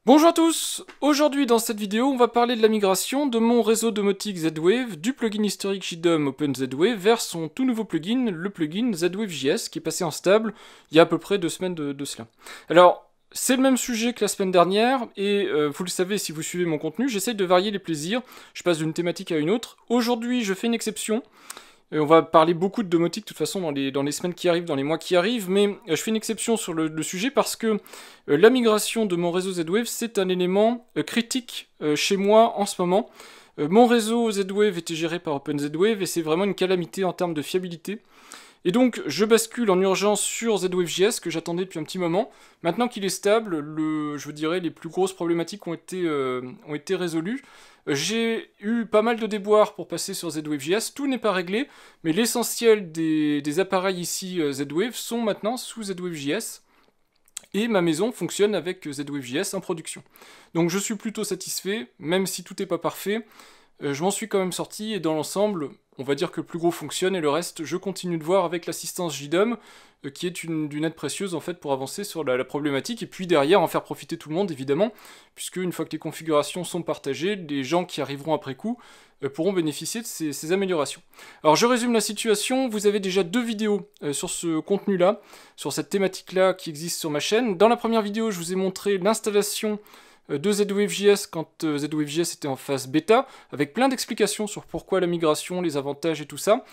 Bonjour à tous. Aujourd'hui dans cette vidéo on va parler de la migration de mon réseau domotique Z-Wave du plugin historique JDOM OpenZWave vers son tout nouveau plugin, le plugin Z-Wave.js qui est passé en stable il y a à peu près 2 semaines de cela. Alors c'est le même sujet que la semaine dernière et vous le savez si vous suivez mon contenu, j'essaye de varier les plaisirs, je passe d'une thématique à une autre. Aujourd'hui je fais une exception. On va parler beaucoup de domotique de toute façon dans les semaines qui arrivent, dans les mois qui arrivent, mais je fais une exception sur le sujet parce que la migration de mon réseau Z-Wave, c'est un élément critique chez moi en ce moment. Mon réseau Z-Wave était géré par OpenZWave et c'est vraiment une calamité en termes de fiabilité. Et donc, je bascule en urgence sur Z-Wave.js que j'attendais depuis un petit moment. Maintenant qu'il est stable, je dirais les plus grosses problématiques ont été résolues. J'ai eu pas mal de déboires pour passer sur Z-Wave.js, tout n'est pas réglé, mais l'essentiel des appareils ici Z-Wave sont maintenant sous Z-Wave.js, et ma maison fonctionne avec Z-Wave.js en production. Donc je suis plutôt satisfait, même si tout n'est pas parfait, je m'en suis quand même sorti, et dans l'ensemble, on va dire que le plus gros fonctionne, et le reste, je continue de voir avec l'assistance JDOM, qui est d'une aide précieuse en fait pour avancer sur la problématique, et puis derrière en faire profiter tout le monde évidemment, puisque une fois que les configurations sont partagées, les gens qui arriveront après coup pourront bénéficier de ces améliorations. Alors je résume la situation, vous avez déjà 2 vidéos sur ce contenu-là, sur cette thématique-là qui existe sur ma chaîne. Dans la première vidéo, je vous ai montré l'installation de Z-Wave.js quand Z-Wave.js était en phase bêta, avec plein d'explications sur pourquoi la migration, les avantages et tout ça.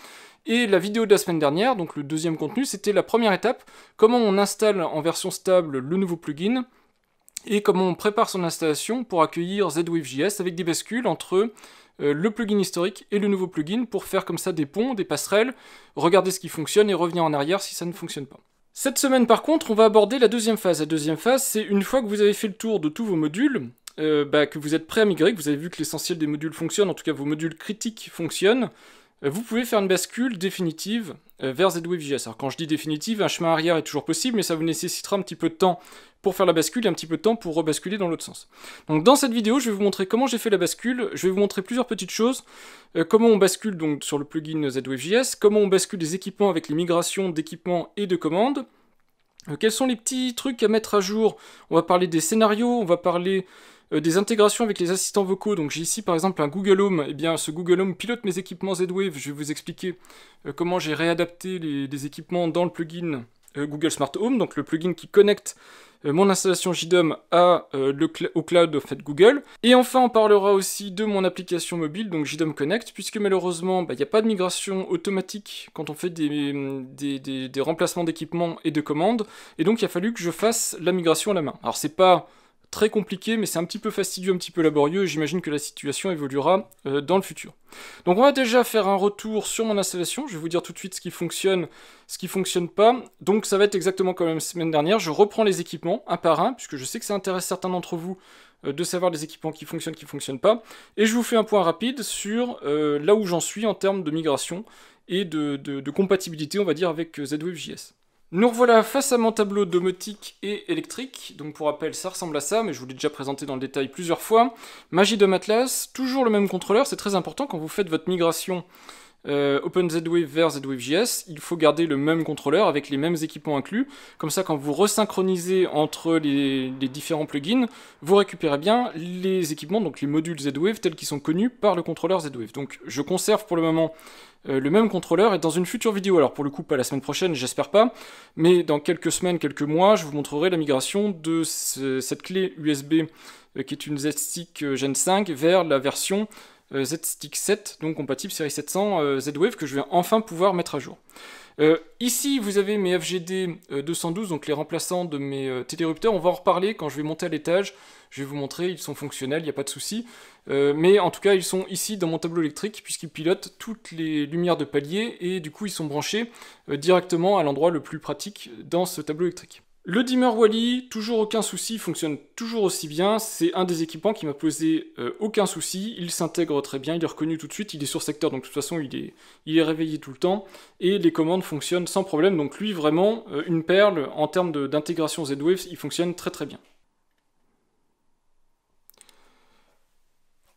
Et la vidéo de la semaine dernière, donc le deuxième contenu, c'était la première étape, comment on installe en version stable le nouveau plugin, et comment on prépare son installation pour accueillir Z-Wave.js avec des bascules entre le plugin historique et le nouveau plugin pour faire comme ça des ponts, des passerelles, regarder ce qui fonctionne et revenir en arrière si ça ne fonctionne pas. Cette semaine par contre, on va aborder la deuxième phase. La deuxième phase, c'est une fois que vous avez fait le tour de tous vos modules, que vous êtes prêt à migrer, que vous avez vu que l'essentiel des modules fonctionne, en tout cas vos modules critiques fonctionnent, vous pouvez faire une bascule définitive vers Z-Wave.js. Alors quand je dis définitive, un chemin arrière est toujours possible, mais ça vous nécessitera un petit peu de temps pour faire la bascule et un petit peu de temps pour rebasculer dans l'autre sens. Donc dans cette vidéo, je vais vous montrer comment j'ai fait la bascule, je vais vous montrer plusieurs petites choses, comment on bascule donc sur le plugin Z-Wave.js, comment on bascule des équipements avec les migrations d'équipements et de commandes, quels sont les petits trucs à mettre à jour. On va parler des scénarios, on va parler des intégrations avec les assistants vocaux. Donc j'ai ici par exemple un Google Home, et bien ce Google Home pilote mes équipements Z-Wave. Je vais vous expliquer comment j'ai réadapté les équipements dans le plugin Google Smart Home, donc le plugin qui connecte mon installation JDOM au cloud en fait, Google. Et enfin, on parlera aussi de mon application mobile, donc JDOM Connect, puisque malheureusement, il n'y a pas de migration automatique quand on fait des remplacements d'équipements et de commandes, et donc il a fallu que je fasse la migration à la main. Alors c'est pas très compliqué, mais c'est un petit peu fastidieux, un petit peu laborieux, et j'imagine que la situation évoluera dans le futur. Donc on va déjà faire un retour sur mon installation, je vais vous dire tout de suite ce qui fonctionne pas. Donc ça va être exactement comme la semaine dernière, je reprends les équipements un par un, puisque je sais que ça intéresse certains d'entre vous de savoir les équipements qui fonctionnent pas, et je vous fais un point rapide sur là où j'en suis en termes de migration et de compatibilité, on va dire, avec Z-Wave.js. Nous revoilà face à mon tableau domotique et électrique. Donc pour rappel, ça ressemble à ça, mais je vous l'ai déjà présenté dans le détail plusieurs fois. MagiDOM Atlas, toujours le même contrôleur, c'est très important quand vous faites votre migration OpenZWave vers Z-Wave.js, il faut garder le même contrôleur avec les mêmes équipements inclus. Comme ça, quand vous resynchronisez entre les différents plugins, vous récupérez bien les équipements, donc les modules Z-Wave tels qu'ils sont connus par le contrôleur Z-Wave. Donc je conserve pour le moment le même contrôleur, et dans une future vidéo, alors pour le coup pas la semaine prochaine, j'espère pas, mais dans quelques semaines, quelques mois, je vous montrerai la migration de cette clé USB qui est une Z-Stick Gen 5 vers la version Z-Stick 7, donc compatible série 700 Z-Wave, que je vais enfin pouvoir mettre à jour. Ici, vous avez mes FGD 212, donc les remplaçants de mes télérupteurs. On va en reparler quand je vais monter à l'étage. Je vais vous montrer, ils sont fonctionnels, il n'y a pas de souci. Mais en tout cas, ils sont ici dans mon tableau électrique, puisqu'ils pilotent toutes les lumières de palier, et du coup, ils sont branchés directement à l'endroit le plus pratique dans ce tableau électrique. Le dimmer Wally, toujours aucun souci, fonctionne toujours aussi bien, c'est un des équipements qui m'a posé aucun souci, il s'intègre très bien, il est reconnu tout de suite, il est sur secteur, donc de toute façon il est réveillé tout le temps, et les commandes fonctionnent sans problème, donc lui vraiment une perle en termes d'intégration Z-Wave, il fonctionne très très bien.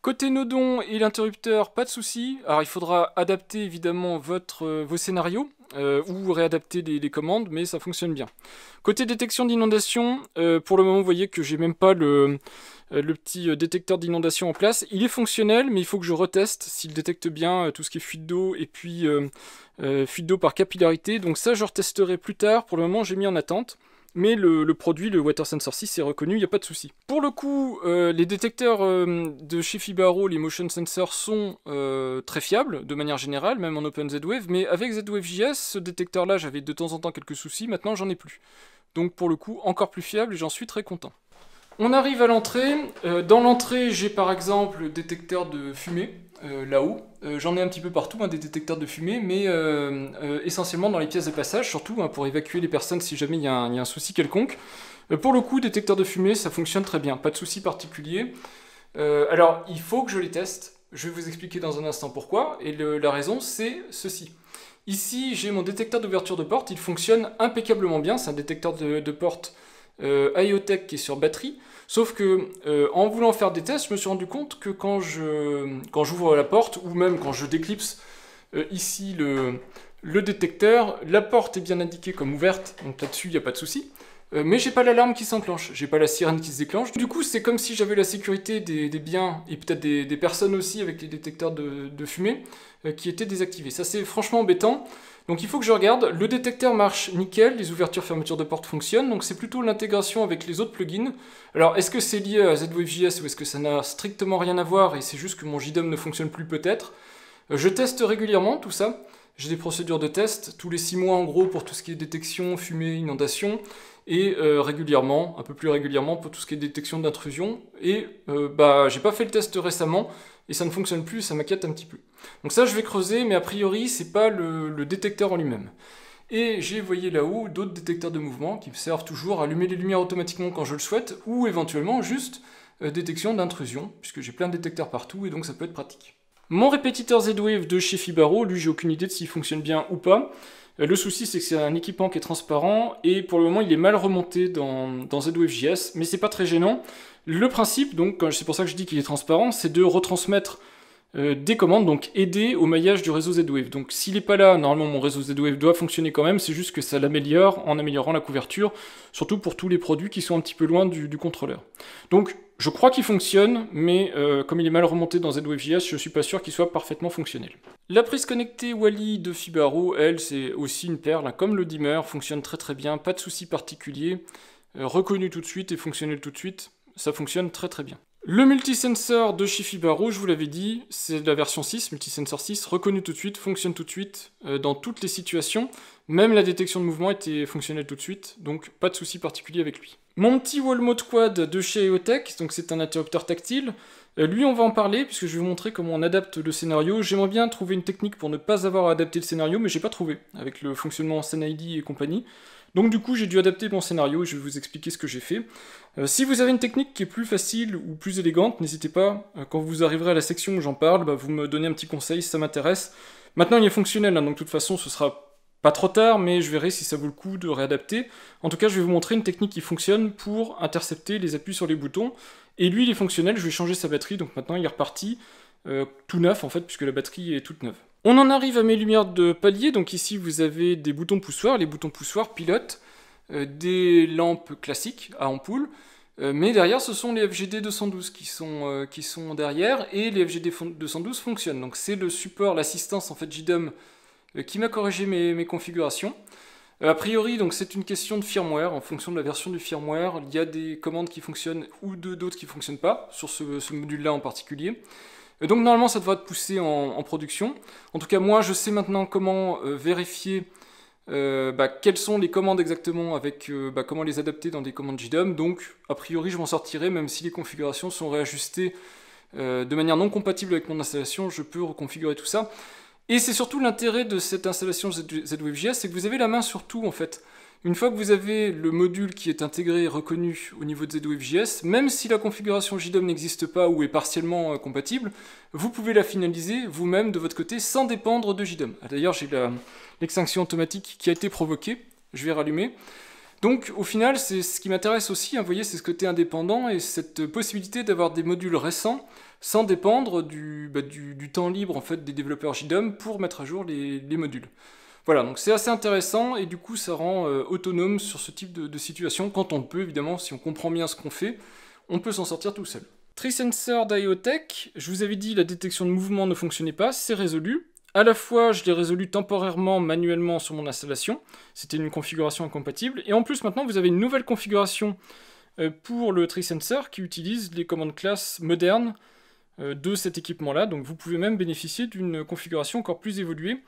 Côté nodon et l'interrupteur, pas de souci. Alors il faudra adapter évidemment vos scénarios. ou réadapter les commandes, mais ça fonctionne bien. Côté détection d'inondation, pour le moment vous voyez que j'ai même pas le petit détecteur d'inondation en place. Il est fonctionnel, mais il faut que je reteste s'il détecte bien tout ce qui est fuite d'eau et puis fuite d'eau par capillarité. Donc ça je retesterai plus tard, pour le moment j'ai mis en attente. Mais le produit, le Water Sensor 6, est reconnu, il n'y a pas de souci. Pour le coup, les détecteurs de chez Fibaro, les Motion Sensors, sont très fiables, de manière générale, même en OpenZWave, mais avec ZWave-JS, ce détecteur-là, j'avais de temps en temps quelques soucis, maintenant j'en ai plus. Donc pour le coup, encore plus fiable, et j'en suis très content. On arrive à l'entrée. Dans l'entrée, j'ai par exemple le détecteur de fumée, là-haut. J'en ai un petit peu partout, des détecteurs de fumée, mais essentiellement dans les pièces de passage, surtout pour évacuer les personnes si jamais il y a un souci quelconque. Pour le coup, détecteur de fumée, ça fonctionne très bien, pas de souci particulier. Alors, il faut que je les teste. Je vais vous expliquer dans un instant pourquoi, et la raison, c'est ceci. Ici, j'ai mon détecteur d'ouverture de porte, il fonctionne impeccablement bien, c'est un détecteur de porte IoTech qui est sur batterie, sauf que en voulant faire des tests, je me suis rendu compte que quand j'ouvre la porte, ou même quand je déclipse ici le détecteur, la porte est bien indiquée comme ouverte, donc là-dessus il n'y a pas de souci, mais j'ai pas l'alarme qui s'enclenche, j'ai pas la sirène qui se déclenche. Du coup, c'est comme si j'avais la sécurité des biens, et peut-être des personnes aussi avec les détecteurs de fumée, qui étaient désactivés. Ça c'est franchement embêtant. Donc il faut que je regarde, le détecteur marche nickel, les ouvertures-fermetures de porte fonctionnent, donc c'est plutôt l'intégration avec les autres plugins. Alors est-ce que c'est lié à ZWave-JS ou est-ce que ça n'a strictement rien à voir et c'est juste que mon JDOM ne fonctionne plus peut-être? Je teste régulièrement tout ça, j'ai des procédures de test, tous les 6 mois en gros pour tout ce qui est détection, fumée, inondation, et régulièrement, un peu plus régulièrement pour tout ce qui est détection d'intrusion, et j'ai pas fait le test récemment, et ça ne fonctionne plus, ça m'inquiète un petit peu. Donc ça je vais creuser, mais a priori c'est pas le détecteur en lui-même. Et j'ai, vous voyez là-haut, d'autres détecteurs de mouvement qui me servent toujours à allumer les lumières automatiquement quand je le souhaite, ou éventuellement juste détection d'intrusion, puisque j'ai plein de détecteurs partout, et donc ça peut être pratique. Mon répétiteur Z-Wave de chez Fibaro, lui j'ai aucune idée de s'il fonctionne bien ou pas. Le souci c'est que c'est un équipement qui est transparent, et pour le moment il est mal remonté dans ZWave-JS, mais c'est pas très gênant. Le principe, donc, c'est pour ça que je dis qu'il est transparent, c'est de retransmettre des commandes, donc aider au maillage du réseau Z-Wave. Donc s'il n'est pas là, normalement mon réseau Z-Wave doit fonctionner quand même, c'est juste que ça l'améliore en améliorant la couverture, surtout pour tous les produits qui sont un petit peu loin du contrôleur. Donc je crois qu'il fonctionne, mais comme il est mal remonté dans ZWave-JS, je suis pas sûr qu'il soit parfaitement fonctionnel. La prise connectée Wally de Fibaro, elle, c'est aussi une perle, comme le dimmer, fonctionne très très bien, pas de souci particulier, reconnu tout de suite et fonctionnel tout de suite. Ça fonctionne très très bien. Le multisensor de chez Fibaro, je vous l'avais dit, c'est la version 6, multisensor 6, reconnu tout de suite, fonctionne tout de suite, dans toutes les situations. Même la détection de mouvement était fonctionnelle tout de suite, donc pas de souci particulier avec lui. Mon petit wall mode quad de chez IoTech, donc c'est un interrupteur tactile, lui on va en parler, puisque je vais vous montrer comment on adapte le scénario. J'aimerais bien trouver une technique pour ne pas avoir à adapter le scénario, mais j'ai pas trouvé, avec le fonctionnement en SenID et compagnie. Donc du coup j'ai dû adapter mon scénario et je vais vous expliquer ce que j'ai fait. Si vous avez une technique qui est plus facile ou plus élégante, n'hésitez pas, quand vous arriverez à la section où j'en parle, vous me donnez un petit conseil si ça m'intéresse. Maintenant il est fonctionnel, donc de toute façon ce sera pas trop tard, mais je verrai si ça vaut le coup de réadapter. En tout cas je vais vous montrer une technique qui fonctionne pour intercepter les appuis sur les boutons. Et lui il est fonctionnel, je vais changer sa batterie, donc maintenant il est reparti tout neuf en fait, puisque la batterie est toute neuve. On en arrive à mes lumières de palier, donc ici vous avez des boutons poussoirs, les boutons poussoirs pilotent des lampes classiques à ampoule, mais derrière ce sont les FGD 212 qui sont derrière, et les FGD 212 fonctionnent, donc c'est le support, l'assistance en fait JDOM qui m'a corrigé mes configurations. A priori, donc c'est une question de firmware, en fonction de la version du firmware, il y a des commandes qui fonctionnent ou d'autres qui ne fonctionnent pas, sur ce module-là en particulier. Donc normalement ça devrait être poussé en production. En tout cas moi je sais maintenant comment vérifier quelles sont les commandes exactement, avec comment les adapter dans des commandes JDOM. Donc a priori je m'en sortirai, même si les configurations sont réajustées de manière non compatible avec mon installation, je peux reconfigurer tout ça. Et c'est surtout l'intérêt de cette installation ZWave-JS, c'est que vous avez la main sur tout en fait. Une fois que vous avez le module qui est intégré et reconnu au niveau de ZWave-JS, même si la configuration JDOM n'existe pas ou est partiellement compatible, vous pouvez la finaliser vous-même de votre côté sans dépendre de JDOM. D'ailleurs, j'ai l'extinction automatique qui a été provoquée, je vais rallumer. Donc au final, c'est ce qui m'intéresse aussi, vous voyez, c'est ce côté indépendant et cette possibilité d'avoir des modules récents sans dépendre du temps libre en fait, des développeurs JDOM pour mettre à jour les modules. Voilà, donc c'est assez intéressant, et du coup ça rend autonome sur ce type de situation, quand on le peut évidemment, si on comprend bien ce qu'on fait, on peut s'en sortir tout seul. TreeSensor d'IoTech, je vous avais dit la détection de mouvement ne fonctionnait pas, c'est résolu. À la fois, je l'ai résolu temporairement, manuellement sur mon installation, c'était une configuration incompatible, et en plus maintenant vous avez une nouvelle configuration pour le TreeSensor qui utilise les commandes classes modernes de cet équipement-là, donc vous pouvez même bénéficier d'une configuration encore plus évoluée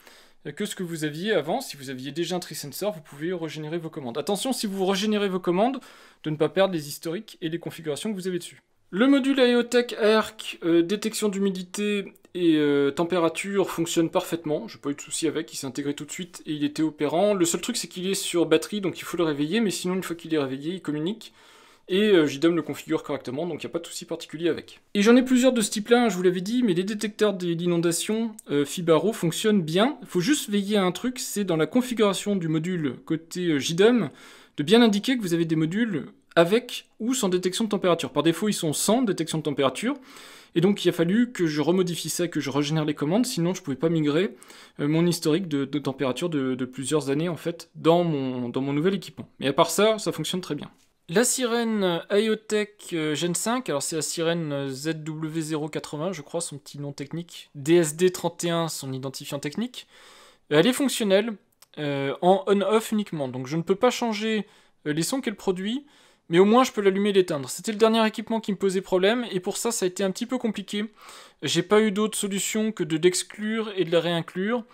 que ce que vous aviez avant. Si vous aviez déjà un TreeSensor, vous pouvez régénérer vos commandes. Attention, si vous régénérez vos commandes, de ne pas perdre les historiques et les configurations que vous avez dessus. Le module IoTech ARC, détection d'humidité et température fonctionne parfaitement, j'ai pas eu de soucis avec, il s'est intégré tout de suite et il était opérant. Le seul truc c'est qu'il est sur batterie, donc il faut le réveiller, mais sinon une fois qu'il est réveillé, il communique. Et JDOM le configure correctement, donc il n'y a pas de souci particulier avec. Et j'en ai plusieurs de ce type-là, hein, je vous l'avais dit, mais les détecteurs d'inondation Fibaro fonctionnent bien. Il faut juste veiller à un truc, c'est dans la configuration du module côté JDOM, de bien indiquer que vous avez des modules avec ou sans détection de température. Par défaut, ils sont sans détection de température, et donc il a fallu que je remodifie ça, que je régénère les commandes, sinon je ne pouvais pas migrer mon historique de température de plusieurs années en fait dans mon nouvel équipement. Mais à part ça, ça fonctionne très bien. La sirène IoTech Gen 5, alors c'est la sirène ZW080, je crois, son petit nom technique, DSD31, son identifiant technique. Elle est fonctionnelle, en on-off uniquement, donc je ne peux pas changer les sons qu'elle produit, mais au moins je peux l'allumer et l'éteindre. C'était le dernier équipement qui me posait problème, et pour ça, ça a été un petit peu compliqué. J'ai pas eu d'autre solution que de l'exclure et de la réinclure,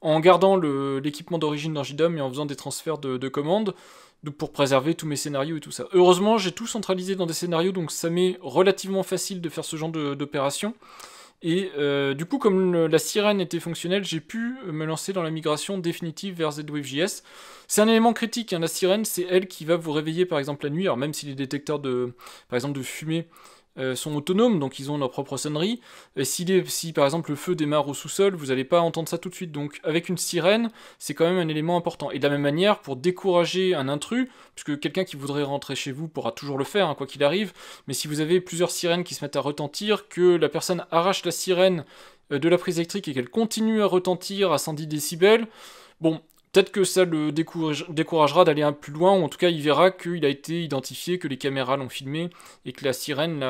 en gardant l'équipement d'origine dans JDOM et en faisant des transferts de commandes, pour préserver tous mes scénarios et tout ça. Heureusement, j'ai tout centralisé dans des scénarios, donc ça m'est relativement facile de faire ce genre d'opération. Et du coup, comme la sirène était fonctionnelle, j'ai pu me lancer dans la migration définitive vers ZWave.js. C'est un élément critique, hein, la sirène, c'est elle qui va vous réveiller par exemple la nuit, alors même si les détecteurs par exemple de fumée sont autonomes, donc ils ont leur propre sonnerie. Et si par exemple le feu démarre au sous-sol, vous n'allez pas entendre ça tout de suite. Donc avec une sirène, c'est quand même un élément important. Et de la même manière, pour décourager un intrus, puisque quelqu'un qui voudrait rentrer chez vous pourra toujours le faire, hein, quoi qu'il arrive, mais si vous avez plusieurs sirènes qui se mettent à retentir, que la personne arrache la sirène de la prise électrique et qu'elle continue à retentir à 110 décibels, bon, peut-être que ça le découragera d'aller un peu plus loin, ou en tout cas il verra qu'il a été identifié, que les caméras l'ont filmé, et que la sirène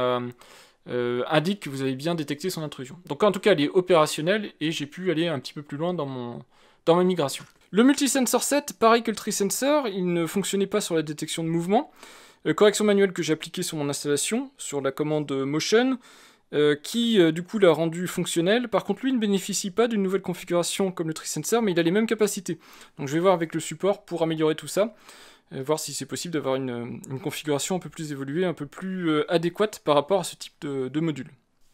indique que vous avez bien détecté son intrusion. Donc en tout cas elle est opérationnelle, et j'ai pu aller un petit peu plus loin dans ma migration. Le Multisensor 7, pareil que le TreeSensor, il ne fonctionnait pas sur la détection de mouvement. Correction manuelle que j'ai appliquée sur mon installation, sur la commande Motion, qui du coup l'a rendu fonctionnel. Par contre lui ne bénéficie pas d'une nouvelle configuration comme le TreeSensor, mais il a les mêmes capacités. Donc je vais voir avec le support pour améliorer tout ça, voir si c'est possible d'avoir une configuration un peu plus évoluée, un peu plus adéquate par rapport à ce type de module.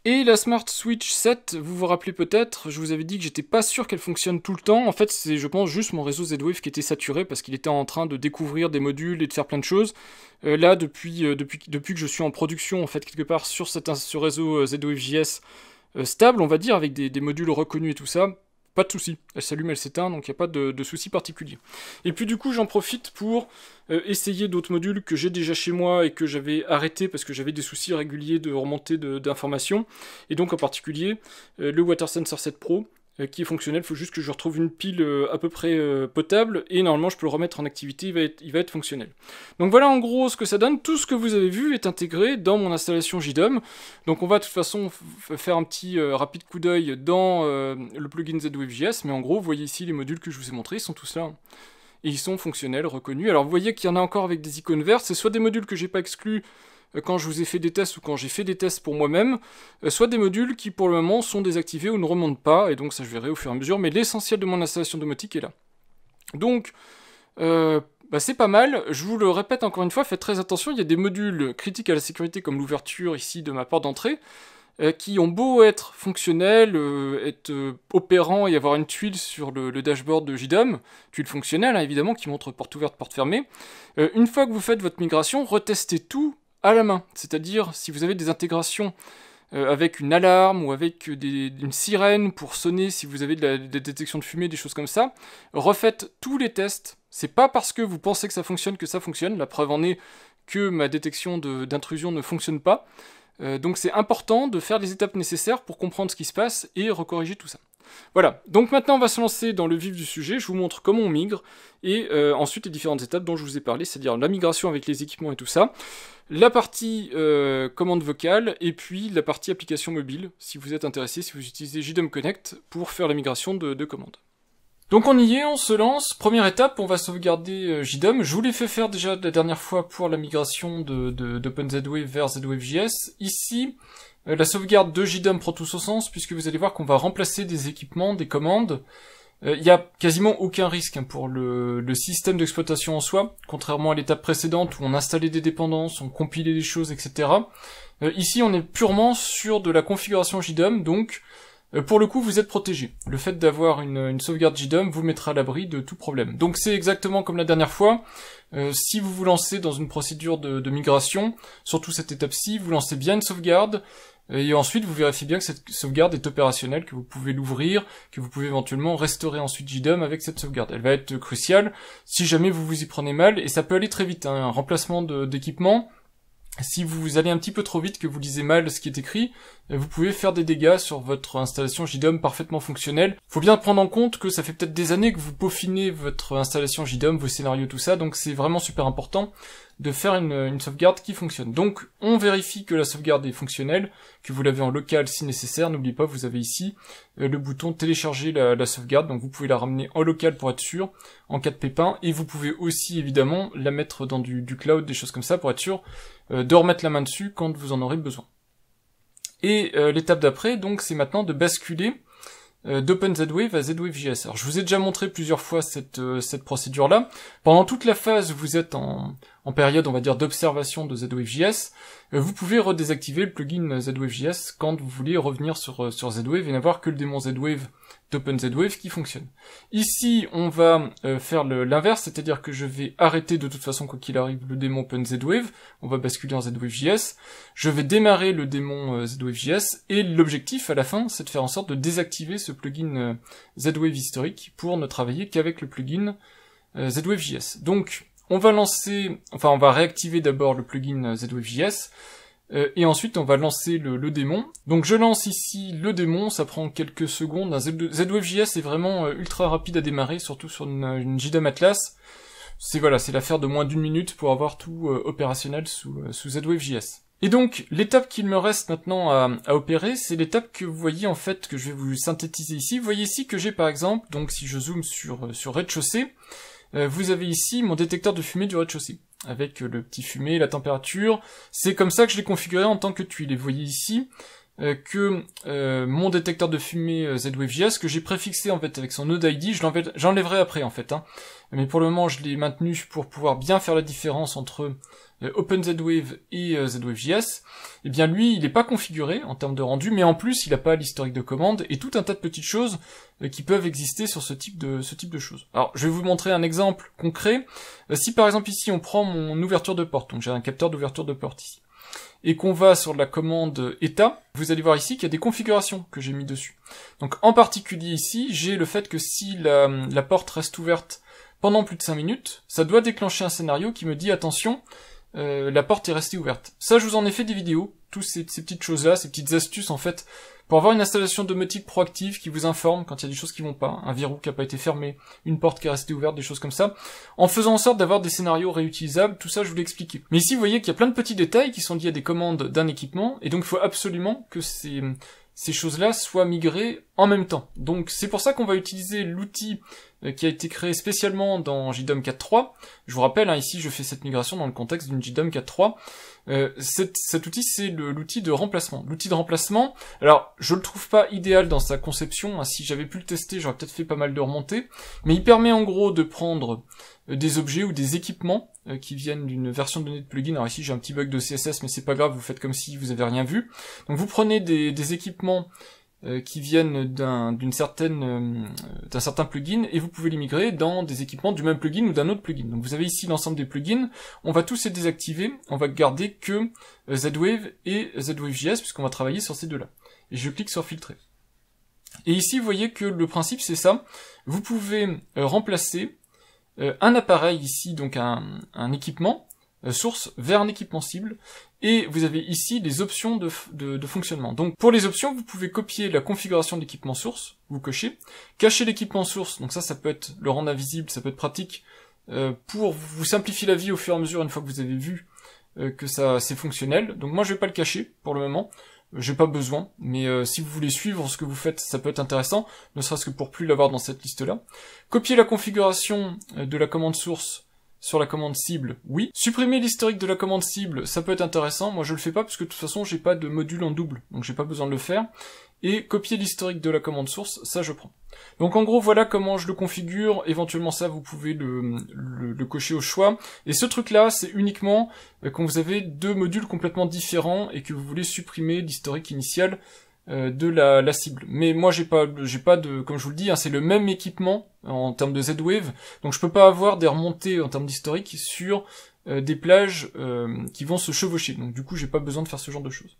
Et la Smart Switch 7, vous vous rappelez peut-être, je vous avais dit que j'étais pas sûr qu'elle fonctionne tout le temps. En fait, c'est, je pense, juste mon réseau Z-Wave qui était saturé parce qu'il était en train de découvrir des modules et de faire plein de choses. Là, depuis que je suis en production, en fait, quelque part sur ce réseau Z-Wave.js stable, on va dire, avec des modules reconnus et tout ça, pas de souci. Elle s'allume, elle s'éteint, donc il n'y a pas de souci particulier. Et puis du coup, j'en profite pour essayer d'autres modules que j'ai déjà chez moi et que j'avais arrêté parce que j'avais des soucis réguliers de remontée d'informations. Et donc en particulier, le WaterSensor 7 Pro, qui est fonctionnel. Il faut juste que je retrouve une pile à peu près potable, et normalement je peux le remettre en activité, il va être fonctionnel. Donc voilà en gros ce que ça donne. Tout ce que vous avez vu est intégré dans mon installation JDOM. Donc on va de toute façon faire un petit rapide coup d'œil dans le plugin ZWave.js, mais en gros vous voyez ici les modules que je vous ai montrés, ils sont tous là. Et ils sont fonctionnels, reconnus. Alors vous voyez qu'il y en a encore avec des icônes vertes, c'est soit des modules que j'ai pas exclus quand je vous ai fait des tests ou quand j'ai fait des tests pour moi-même, soit des modules qui pour le moment sont désactivés ou ne remontent pas, et donc ça je verrai au fur et à mesure, mais l'essentiel de mon installation domotique est là. Donc, c'est pas mal, je vous le répète encore une fois, faites très attention, il y a des modules critiques à la sécurité comme l'ouverture ici de ma porte d'entrée, qui ont beau être fonctionnels, être opérants et avoir une tuile sur le dashboard de JDOM, tuile fonctionnelle hein, évidemment, qui montre porte ouverte, porte fermée. Une fois que vous faites votre migration, retestez tout à la main, c'est-à-dire si vous avez des intégrations avec une alarme ou avec une sirène pour sonner si vous avez de la détection de fumée, des choses comme ça, refaites tous les tests. C'est pas parce que vous pensez que ça fonctionne, la preuve en est que ma détection d'intrusion ne fonctionne pas. Donc c'est important de faire les étapes nécessaires pour comprendre ce qui se passe et recorriger tout ça. Voilà, donc maintenant on va se lancer dans le vif du sujet, je vous montre comment on migre, et ensuite les différentes étapes dont je vous ai parlé, c'est-à-dire la migration avec les équipements et tout ça, la partie commande vocale, et puis la partie application mobile, si vous êtes intéressé, si vous utilisez JDOM Connect pour faire la migration de commandes. Donc on y est, on se lance. Première étape, on va sauvegarder JDOM. Je vous l'ai fait faire déjà la dernière fois pour la migration d'OpenZWave vers ZWaveJS. Ici, la sauvegarde de JDOM prend tout son sens, puisque vous allez voir qu'on va remplacer des équipements, des commandes. Il n'y a quasiment aucun risque pour le système d'exploitation en soi, contrairement à l'étape précédente où on installait des dépendances, on compilait des choses, etc. Ici, on est purement sur de la configuration JDOM, donc pour le coup, vous êtes protégé. Le fait d'avoir une sauvegarde JDOM vous mettra à l'abri de tout problème. Donc c'est exactement comme la dernière fois. Si vous vous lancez dans une procédure de migration, surtout cette étape-ci, vous lancez bien une sauvegarde, et ensuite vous vérifiez bien que cette sauvegarde est opérationnelle, que vous pouvez l'ouvrir, que vous pouvez éventuellement restaurer ensuite JDOM avec cette sauvegarde. Elle va être cruciale si jamais vous vous y prenez mal, et ça peut aller très vite. Un remplacement d'équipement, si vous allez un petit peu trop vite, que vous lisez mal ce qui est écrit, vous pouvez faire des dégâts sur votre installation JDOM parfaitement fonctionnelle. Faut bien prendre en compte que ça fait peut-être des années que vous peaufinez votre installation JDOM, vos scénarios, tout ça, donc c'est vraiment super important de faire une sauvegarde qui fonctionne. Donc on vérifie que la sauvegarde est fonctionnelle, que vous l'avez en local si nécessaire. N'oubliez pas, vous avez ici le bouton télécharger la sauvegarde, donc vous pouvez la ramener en local pour être sûr, en cas de pépin, et vous pouvez aussi évidemment la mettre dans du cloud, des choses comme ça, pour être sûr de remettre la main dessus quand vous en aurez besoin. Et l'étape d'après, donc, c'est maintenant de basculer d'OpenZWave à ZWaveJS. Alors je vous ai déjà montré plusieurs fois cette procédure-là. Pendant toute la phase où vous êtes en période, on va dire, d'observation de ZWaveJS, vous pouvez redésactiver le plugin ZWaveJS quand vous voulez revenir sur ZWave et n'avoir que le démon ZWave d'OpenZWave qui fonctionne. Ici, on va faire l'inverse, c'est-à-dire que je vais arrêter de toute façon, quoi qu'il arrive, le démon OpenZWave, on va basculer en ZWaveJS, je vais démarrer le démon ZWaveJS, et l'objectif à la fin, c'est de faire en sorte de désactiver ce plugin ZWave historique pour ne travailler qu'avec le plugin ZWaveJS. Donc, on va réactiver d'abord le plugin ZWaveJS, et ensuite on va lancer le démon. Donc je lance ici le démon, ça prend quelques secondes. ZWaveJS est vraiment ultra rapide à démarrer, surtout sur une JDOM Atlas. C'est l'affaire de moins d'1 minute pour avoir tout opérationnel sous ZWaveJS. Et donc l'étape qu'il me reste maintenant à opérer, c'est l'étape que vous voyez en fait, que je vais vous synthétiser ici. Vous voyez ici que j'ai par exemple, donc si je zoome sur rez-de-chaussée, vous avez ici mon détecteur de fumée du rez-de-chaussée, avec le petit fumet, la température. C'est comme ça que je l'ai configuré en tant que tuile. Et vous voyez ici que mon détecteur de fumée ZWaveJS, que j'ai préfixé en fait avec son node ID, j'enlèverai après en fait. Mais pour le moment, je l'ai maintenu pour pouvoir bien faire la différence entre OpenZWave et ZWaveJS. Et bien lui, il n'est pas configuré en termes de rendu, mais en plus, il n'a pas l'historique de commande et tout un tas de petites choses qui peuvent exister sur ce type de choses. Alors, je vais vous montrer un exemple concret. Si par exemple ici, on prend mon ouverture de porte, donc j'ai un capteur d'ouverture de porte ici, et qu'on va sur la commande état, vous allez voir ici qu'il y a des configurations que j'ai mis dessus. Donc en particulier ici, j'ai le fait que si la porte reste ouverte pendant plus de 5 minutes, ça doit déclencher un scénario qui me dit attention, la porte est restée ouverte. Ça, je vous en ai fait des vidéos, toutes ces petites choses-là, ces petites astuces en fait, pour avoir une installation domotique proactive qui vous informe quand il y a des choses qui vont pas, un verrou qui n'a pas été fermé, une porte qui est restée ouverte, des choses comme ça, en faisant en sorte d'avoir des scénarios réutilisables, tout ça je vous l'ai expliqué. Mais ici vous voyez qu'il y a plein de petits détails qui sont liés à des commandes d'un équipement, et donc il faut absolument que ces choses-là soient migrées en même temps. Donc c'est pour ça qu'on va utiliser l'outil qui a été créé spécialement dans JDOM 4.3. Je vous rappelle, ici je fais cette migration dans le contexte d'une JDOM 4.3. Cet outil, c'est l'outil de remplacement. L'outil de remplacement, alors je le trouve pas idéal dans sa conception, si j'avais pu le tester, j'aurais peut-être fait pas mal de remontées, mais il permet en gros de prendre des objets ou des équipements qui viennent d'une version donnée de plugin. Alors ici j'ai un petit bug de CSS, mais c'est pas grave, vous faites comme si vous avez rien vu. Donc vous prenez des équipements qui viennent d'un certain plugin, et vous pouvez les migrer dans des équipements du même plugin ou d'un autre plugin. Donc vous avez ici l'ensemble des plugins, on va tous les désactiver, on va garder que ZWave et ZWaveJS, puisqu'on va travailler sur ces deux-là. Et je clique sur filtrer. Et ici vous voyez que le principe c'est ça, vous pouvez remplacer un appareil ici, donc un équipement source vers un équipement cible, et vous avez ici les options de fonctionnement. Donc pour les options, vous pouvez copier la configuration de l'équipement source, vous cochez, cacher l'équipement source, donc ça peut être le rendre invisible, ça peut être pratique pour vous simplifier la vie au fur et à mesure une fois que vous avez vu que c'est fonctionnel. Donc moi je vais pas le cacher pour le moment, j'ai pas besoin, mais si vous voulez suivre ce que vous faites, ça peut être intéressant, ne serait-ce que pour plus l'avoir dans cette liste-là. Copier la configuration de la commande source sur la commande cible, oui. Supprimer l'historique de la commande cible, ça peut être intéressant, moi je le fais pas parce que de toute façon j'ai pas de module en double, donc j'ai pas besoin de le faire. Et copier l'historique de la commande source, ça je prends. Donc en gros voilà comment je le configure, éventuellement ça vous pouvez le cocher au choix. Et ce truc là c'est uniquement quand vous avez deux modules complètement différents et que vous voulez supprimer l'historique initial de la cible. Mais moi j'ai pas de, comme je vous le dis, hein, c'est le même équipement en termes de Z-Wave, donc je peux pas avoir des remontées en termes d'historique sur des plages qui vont se chevaucher. Donc du coup j'ai pas besoin de faire ce genre de choses.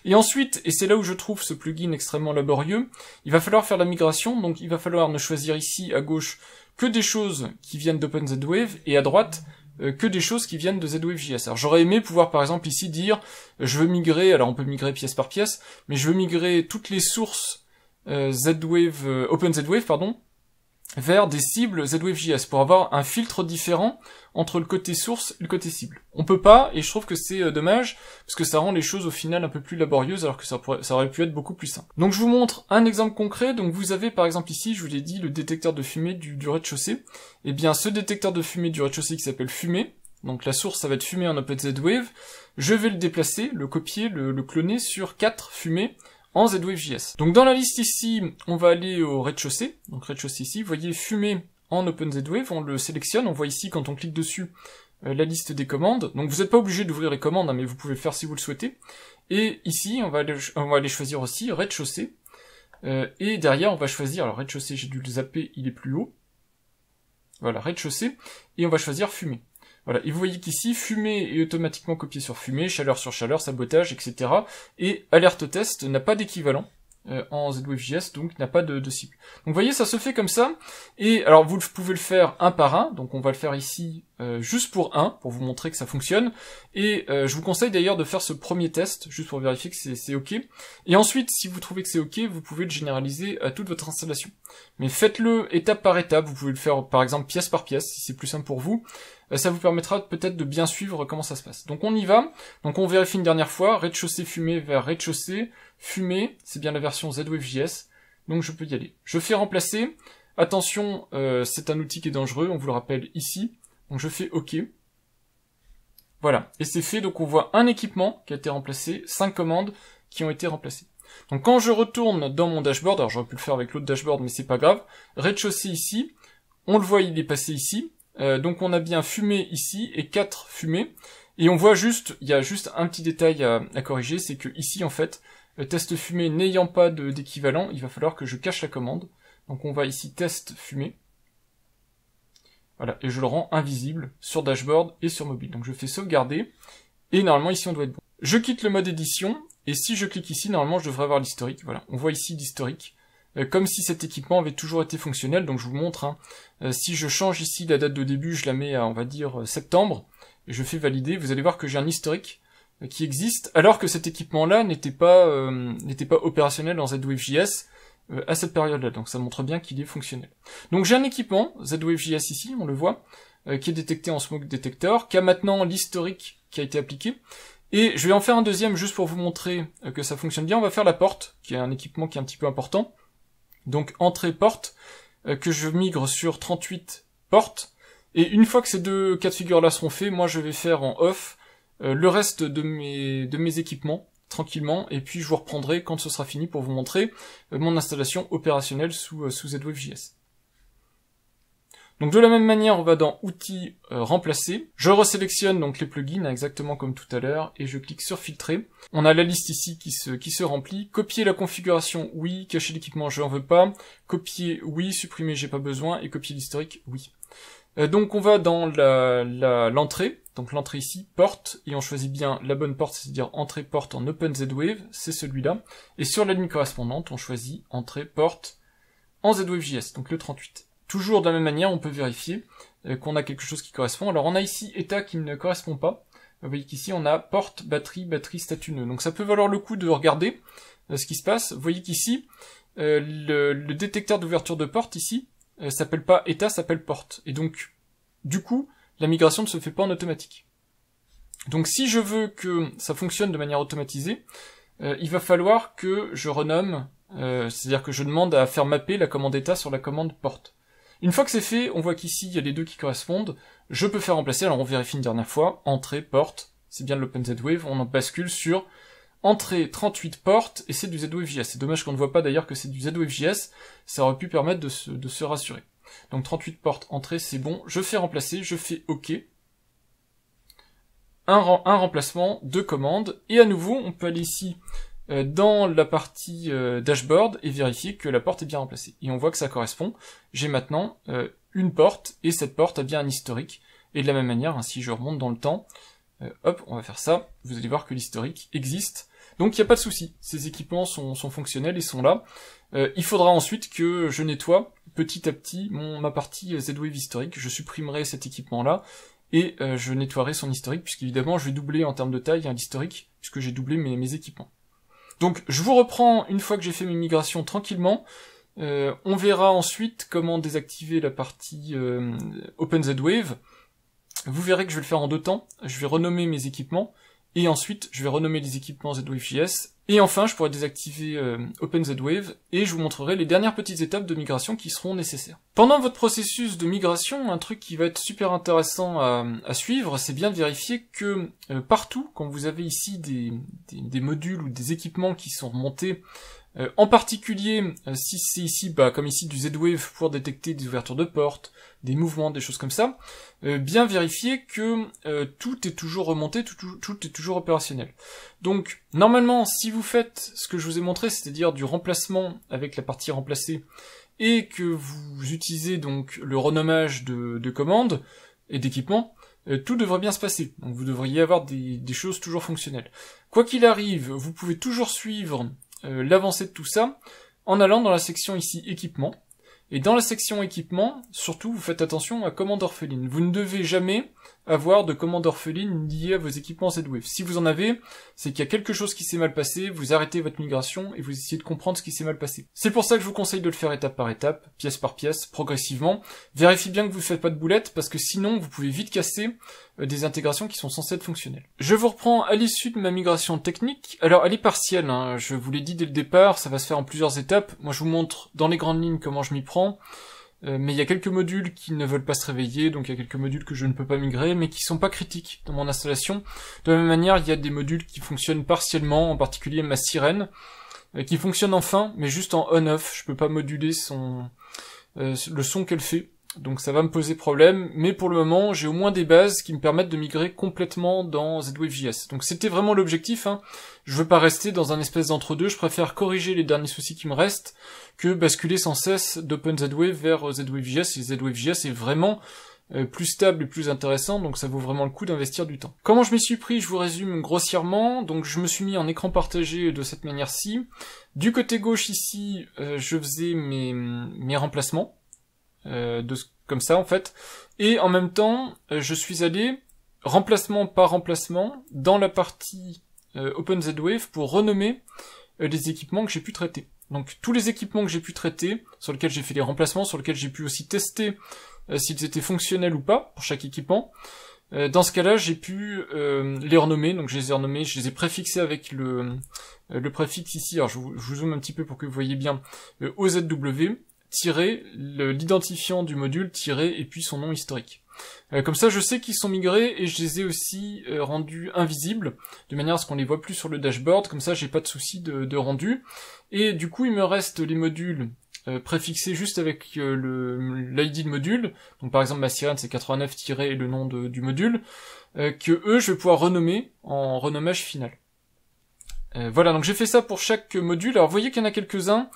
Et ensuite, et c'est là où je trouve ce plugin extrêmement laborieux, il va falloir faire la migration, donc il va falloir ne choisir ici à gauche que des choses qui viennent d'OpenZWave et à droite que des choses qui viennent de ZWave.js. Alors j'aurais aimé pouvoir par exemple ici dire je veux migrer, alors on peut migrer pièce par pièce, mais je veux migrer toutes les sources OpenZWave vers des cibles ZWave.js pour avoir un filtre différent entre le côté source et le côté cible. On peut pas, et je trouve que c'est dommage, parce que ça rend les choses au final un peu plus laborieuses, alors que ça aurait pu être beaucoup plus simple. Donc je vous montre un exemple concret. Donc vous avez par exemple ici, je vous l'ai dit, le détecteur de fumée du rez-de-chaussée. Et bien ce détecteur de fumée du rez-de-chaussée qui s'appelle fumée, donc la source ça va être fumée en OpenZWave, je vais le déplacer, le copier, le cloner sur 4 fumées en ZWave.js. Donc dans la liste ici, on va aller au rez-de-chaussée, donc rez-de-chaussée ici, vous voyez fumée en OpenZWave, on le sélectionne, on voit ici quand on clique dessus la liste des commandes, donc vous n'êtes pas obligé d'ouvrir les commandes, hein, mais vous pouvez le faire si vous le souhaitez, et ici on va aller choisir aussi rez-de-chaussée, et derrière on va choisir, alors rez-de-chaussée j'ai dû le zapper, il est plus haut, voilà rez-de-chaussée, et on va choisir fumée. Voilà, et vous voyez qu'ici, fumée est automatiquement copié sur fumée, chaleur sur chaleur, sabotage, etc. Et alerte test n'a pas d'équivalent en ZWave.js, donc n'a pas de cible. Donc vous voyez, ça se fait comme ça, et alors vous pouvez le faire un par un, donc on va le faire ici juste pour vous montrer que ça fonctionne, et je vous conseille d'ailleurs de faire ce premier test, juste pour vérifier que c'est ok, et ensuite, si vous trouvez que c'est ok, vous pouvez le généraliser à toute votre installation. Mais faites-le étape par étape, vous pouvez le faire par exemple pièce par pièce, si c'est plus simple pour vous, ça vous permettra peut-être de bien suivre comment ça se passe. Donc on y va, donc on vérifie une dernière fois, rez-de-chaussée fumée vers rez-de-chaussée, fumée, c'est bien la version ZWave.js, donc je peux y aller. Je fais remplacer, attention, c'est un outil qui est dangereux, on vous le rappelle ici, donc je fais OK. Voilà, et c'est fait, donc on voit un équipement qui a été remplacé, 5 commandes qui ont été remplacées. Donc quand je retourne dans mon dashboard, alors j'aurais pu le faire avec l'autre dashboard, mais c'est pas grave, rez-de-chaussée ici, on le voit, il est passé ici, donc on a bien fumée ici et 4 fumées, et on voit juste, il y a juste un petit détail à corriger, c'est que ici en fait, test fumée n'ayant pas d'équivalent, il va falloir que je cache la commande, donc on va ici test fumée, voilà, et je le rends invisible sur dashboard et sur mobile, donc je fais sauvegarder, et normalement ici on doit être bon. Je quitte le mode édition, et si je clique ici, normalement je devrais avoir l'historique, voilà, on voit ici l'historique, comme si cet équipement avait toujours été fonctionnel, donc je vous montre, hein. Si je change ici la date de début, je la mets à, on va dire, septembre, et je fais valider, vous allez voir que j'ai un historique qui existe, alors que cet équipement-là n'était pas opérationnel dans ZWave.js à cette période-là, donc ça montre bien qu'il est fonctionnel. Donc j'ai un équipement, ZWave.js ici, on le voit, qui est détecté en smoke detector, qui a maintenant l'historique qui a été appliqué, et je vais en faire un deuxième juste pour vous montrer que ça fonctionne bien. On va faire la porte, qui est un équipement qui est un petit peu important. Donc entrée porte, que je migre sur 38 portes, et une fois que ces deux cas de figure là seront faits, moi je vais faire en off le reste de mes équipements, tranquillement, et puis je vous reprendrai quand ce sera fini pour vous montrer mon installation opérationnelle sous ZWave.js. Donc de la même manière, on va dans outils remplacer. Je resélectionne donc les plugins exactement comme tout à l'heure et je clique sur filtrer. On a la liste ici qui se remplit. Copier la configuration, oui. Cacher l'équipement, je n'en veux pas. Copier, oui. Supprimer, j'ai pas besoin. Et copier l'historique, oui. Donc on va dans l'entrée. Donc l'entrée ici, porte, et on choisit bien la bonne porte, c'est-à-dire entrée porte en OpenZWave, c'est celui-là. Et sur la ligne correspondante, on choisit entrée porte en ZWave.js, donc le 38. Toujours de la même manière, on peut vérifier qu'on a quelque chose qui correspond. Alors on a ici état qui ne correspond pas, vous voyez qu'ici on a porte, batterie, batterie, statut nœud. Donc ça peut valoir le coup de regarder ce qui se passe. Vous voyez qu'ici, le détecteur d'ouverture de porte ici, s'appelle pas état, s'appelle porte. Et donc, du coup, la migration ne se fait pas en automatique. Donc si je veux que ça fonctionne de manière automatisée, il va falloir que je renomme, c'est-à-dire que je demande à faire mapper la commande état sur la commande porte. Une fois que c'est fait, on voit qu'ici, il y a les deux qui correspondent. Je peux faire remplacer, alors on vérifie une dernière fois, entrée, porte, c'est bien de l'OpenZWave, on en bascule sur entrée 38 portes, et c'est du ZWave.js. C'est dommage qu'on ne voit pas d'ailleurs que c'est du ZWave.js, ça aurait pu permettre de se rassurer. Donc 38 portes, entrée, c'est bon, je fais remplacer, je fais OK. Un remplacement, 2 commandes, et à nouveau, on peut aller ici dans la partie dashboard et vérifier que la porte est bien remplacée. Et on voit que ça correspond. J'ai maintenant une porte, et cette porte a bien un historique. Et de la même manière, hein, si je remonte dans le temps, hop, on va faire ça, vous allez voir que l'historique existe. Donc il n'y a pas de souci, ces équipements sont fonctionnels et sont là. Il faudra ensuite que je nettoie petit à petit ma partie ZWave historique. Je supprimerai cet équipement-là, et je nettoierai son historique, puisqu'évidemment je vais doubler en termes de taille l'historique, puisque j'ai doublé mes équipements. Donc je vous reprends une fois que j'ai fait mes migrations tranquillement. On verra ensuite comment désactiver la partie OpenZWave. Vous verrez que je vais le faire en 2 temps. Je vais renommer mes équipements, et ensuite je vais renommer les équipements ZWave.js. Et enfin je pourrai désactiver OpenZWave, et je vous montrerai les dernières petites étapes de migration qui seront nécessaires. Pendant votre processus de migration, un truc qui va être super intéressant à suivre, c'est bien de vérifier que partout, quand vous avez ici des modules ou des équipements qui sont remontés, en particulier si c'est ici, comme ici du ZWave pour détecter des ouvertures de portes, des mouvements, des choses comme ça, bien vérifier que tout est toujours remonté, tout est toujours opérationnel. Donc normalement, si vous faites ce que je vous ai montré, c'est-à-dire du remplacement avec la partie remplacée, et que vous utilisez donc le renommage de commandes et d'équipements, tout devrait bien se passer. Donc vous devriez avoir des choses toujours fonctionnelles. Quoi qu'il arrive, vous pouvez toujours suivre l'avancée de tout ça en allant dans la section ici équipement. Et dans la section équipement, surtout vous faites attention à commande orpheline. Vous ne devez jamais avoir de commande orpheline liée à vos équipements ZWave. Si vous en avez, c'est qu'il y a quelque chose qui s'est mal passé, vous arrêtez votre migration et vous essayez de comprendre ce qui s'est mal passé. C'est pour ça que je vous conseille de le faire étape par étape, pièce par pièce, progressivement. Vérifiez bien que vous ne faites pas de boulettes, parce que sinon vous pouvez vite casser des intégrations qui sont censées être fonctionnelles. Je vous reprends à l'issue de ma migration technique. Alors elle est partielle, hein. Je vous l'ai dit dès le départ, ça va se faire en plusieurs étapes. Moi je vous montre dans les grandes lignes comment je m'y prends. Mais il y a quelques modules qui ne veulent pas se réveiller, donc il y a quelques modules que je ne peux pas migrer, mais qui sont pas critiques dans mon installation. De la même manière, il y a des modules qui fonctionnent partiellement, en particulier ma sirène, qui fonctionne en fin, mais juste en on-off. Je peux pas moduler le son qu'elle fait, donc ça va me poser problème, mais pour le moment, j'ai au moins des bases qui me permettent de migrer complètement dans ZWave.js. Donc c'était vraiment l'objectif, hein. Je veux pas rester dans un espèce d'entre-deux, je préfère corriger les derniers soucis qui me restent, que basculer sans cesse d'OpenZWave vers ZWave.js, et ZWave.js est vraiment plus stable et plus intéressant, donc ça vaut vraiment le coup d'investir du temps. Comment je m'y suis pris, je vous résume grossièrement. Donc je me suis mis en écran partagé de cette manière-ci. Du côté gauche ici, je faisais mes remplacements, comme ça en fait, et en même temps, je suis allé, remplacement par remplacement, dans la partie OpenZWave pour renommer les équipements que j'ai pu traiter. Donc tous les équipements que j'ai pu traiter, sur lesquels j'ai fait les remplacements, sur lesquels j'ai pu aussi tester s'ils étaient fonctionnels ou pas pour chaque équipement, dans ce cas-là j'ai pu les renommer, donc je les ai renommés, je les ai préfixés avec le préfixe ici, alors je vous zoome un petit peu pour que vous voyez bien, OZW, l'identifiant du module, et puis son nom historique. Comme ça je sais qu'ils sont migrés, et je les ai aussi rendus invisibles, de manière à ce qu'on les voit plus sur le dashboard, comme ça j'ai pas de souci de rendu. Et du coup il me reste les modules préfixés juste avec l'ID de module, donc par exemple ma sirène c'est 89 et le nom du module, que eux je vais pouvoir renommer en renommage final. Voilà, donc j'ai fait ça pour chaque module. Alors vous voyez qu'il y en a quelques-uns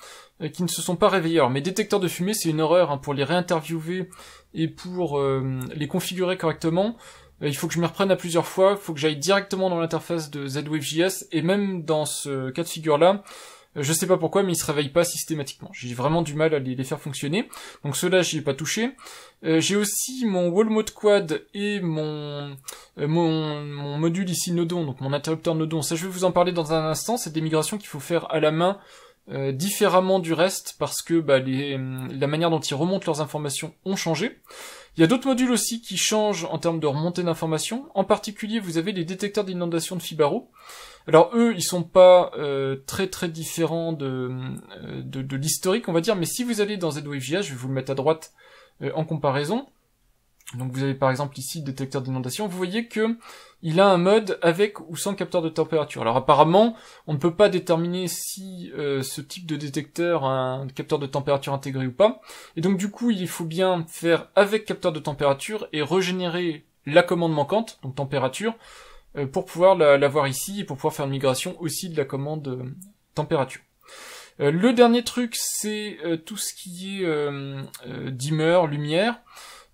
qui ne se sont pas réveillés. Alors mes détecteurs de fumée c'est une horreur, hein, pour les réinterviewer et pour les configurer correctement. Il faut que je m'y reprenne à plusieurs fois, il faut que j'aille directement dans l'interface de ZWave.js, et même dans ce cas de figure-là, Je sais pas pourquoi, mais ils se réveillent pas systématiquement. J'ai vraiment du mal à les faire fonctionner. Donc ceux-là, j'y ai pas touché. J'ai aussi mon wall mode quad et mon module ici Nodon, donc mon interrupteur Nodon. Ça, je vais vous en parler dans un instant. C'est des migrations qu'il faut faire à la main, différemment du reste, parce que la manière dont ils remontent leurs informations ont changé. Il y a d'autres modules aussi qui changent en termes de remontée d'informations. En particulier, vous avez les détecteurs d'inondation de Fibaro. Alors eux, ils sont pas très très différents de l'historique, on va dire, mais si vous allez dans ZWave.js, je vais vous le mettre à droite en comparaison. Donc vous avez par exemple ici le détecteur d'inondation, vous voyez que il a un mode avec ou sans capteur de température. Alors apparemment, on ne peut pas déterminer si ce type de détecteur a un capteur de température intégré ou pas. Et donc du coup, il faut bien faire avec capteur de température et régénérer la commande manquante, donc température, pour pouvoir la voir ici et pour pouvoir faire une migration aussi de la commande température. Le dernier truc, c'est tout ce qui est dimmer, lumière.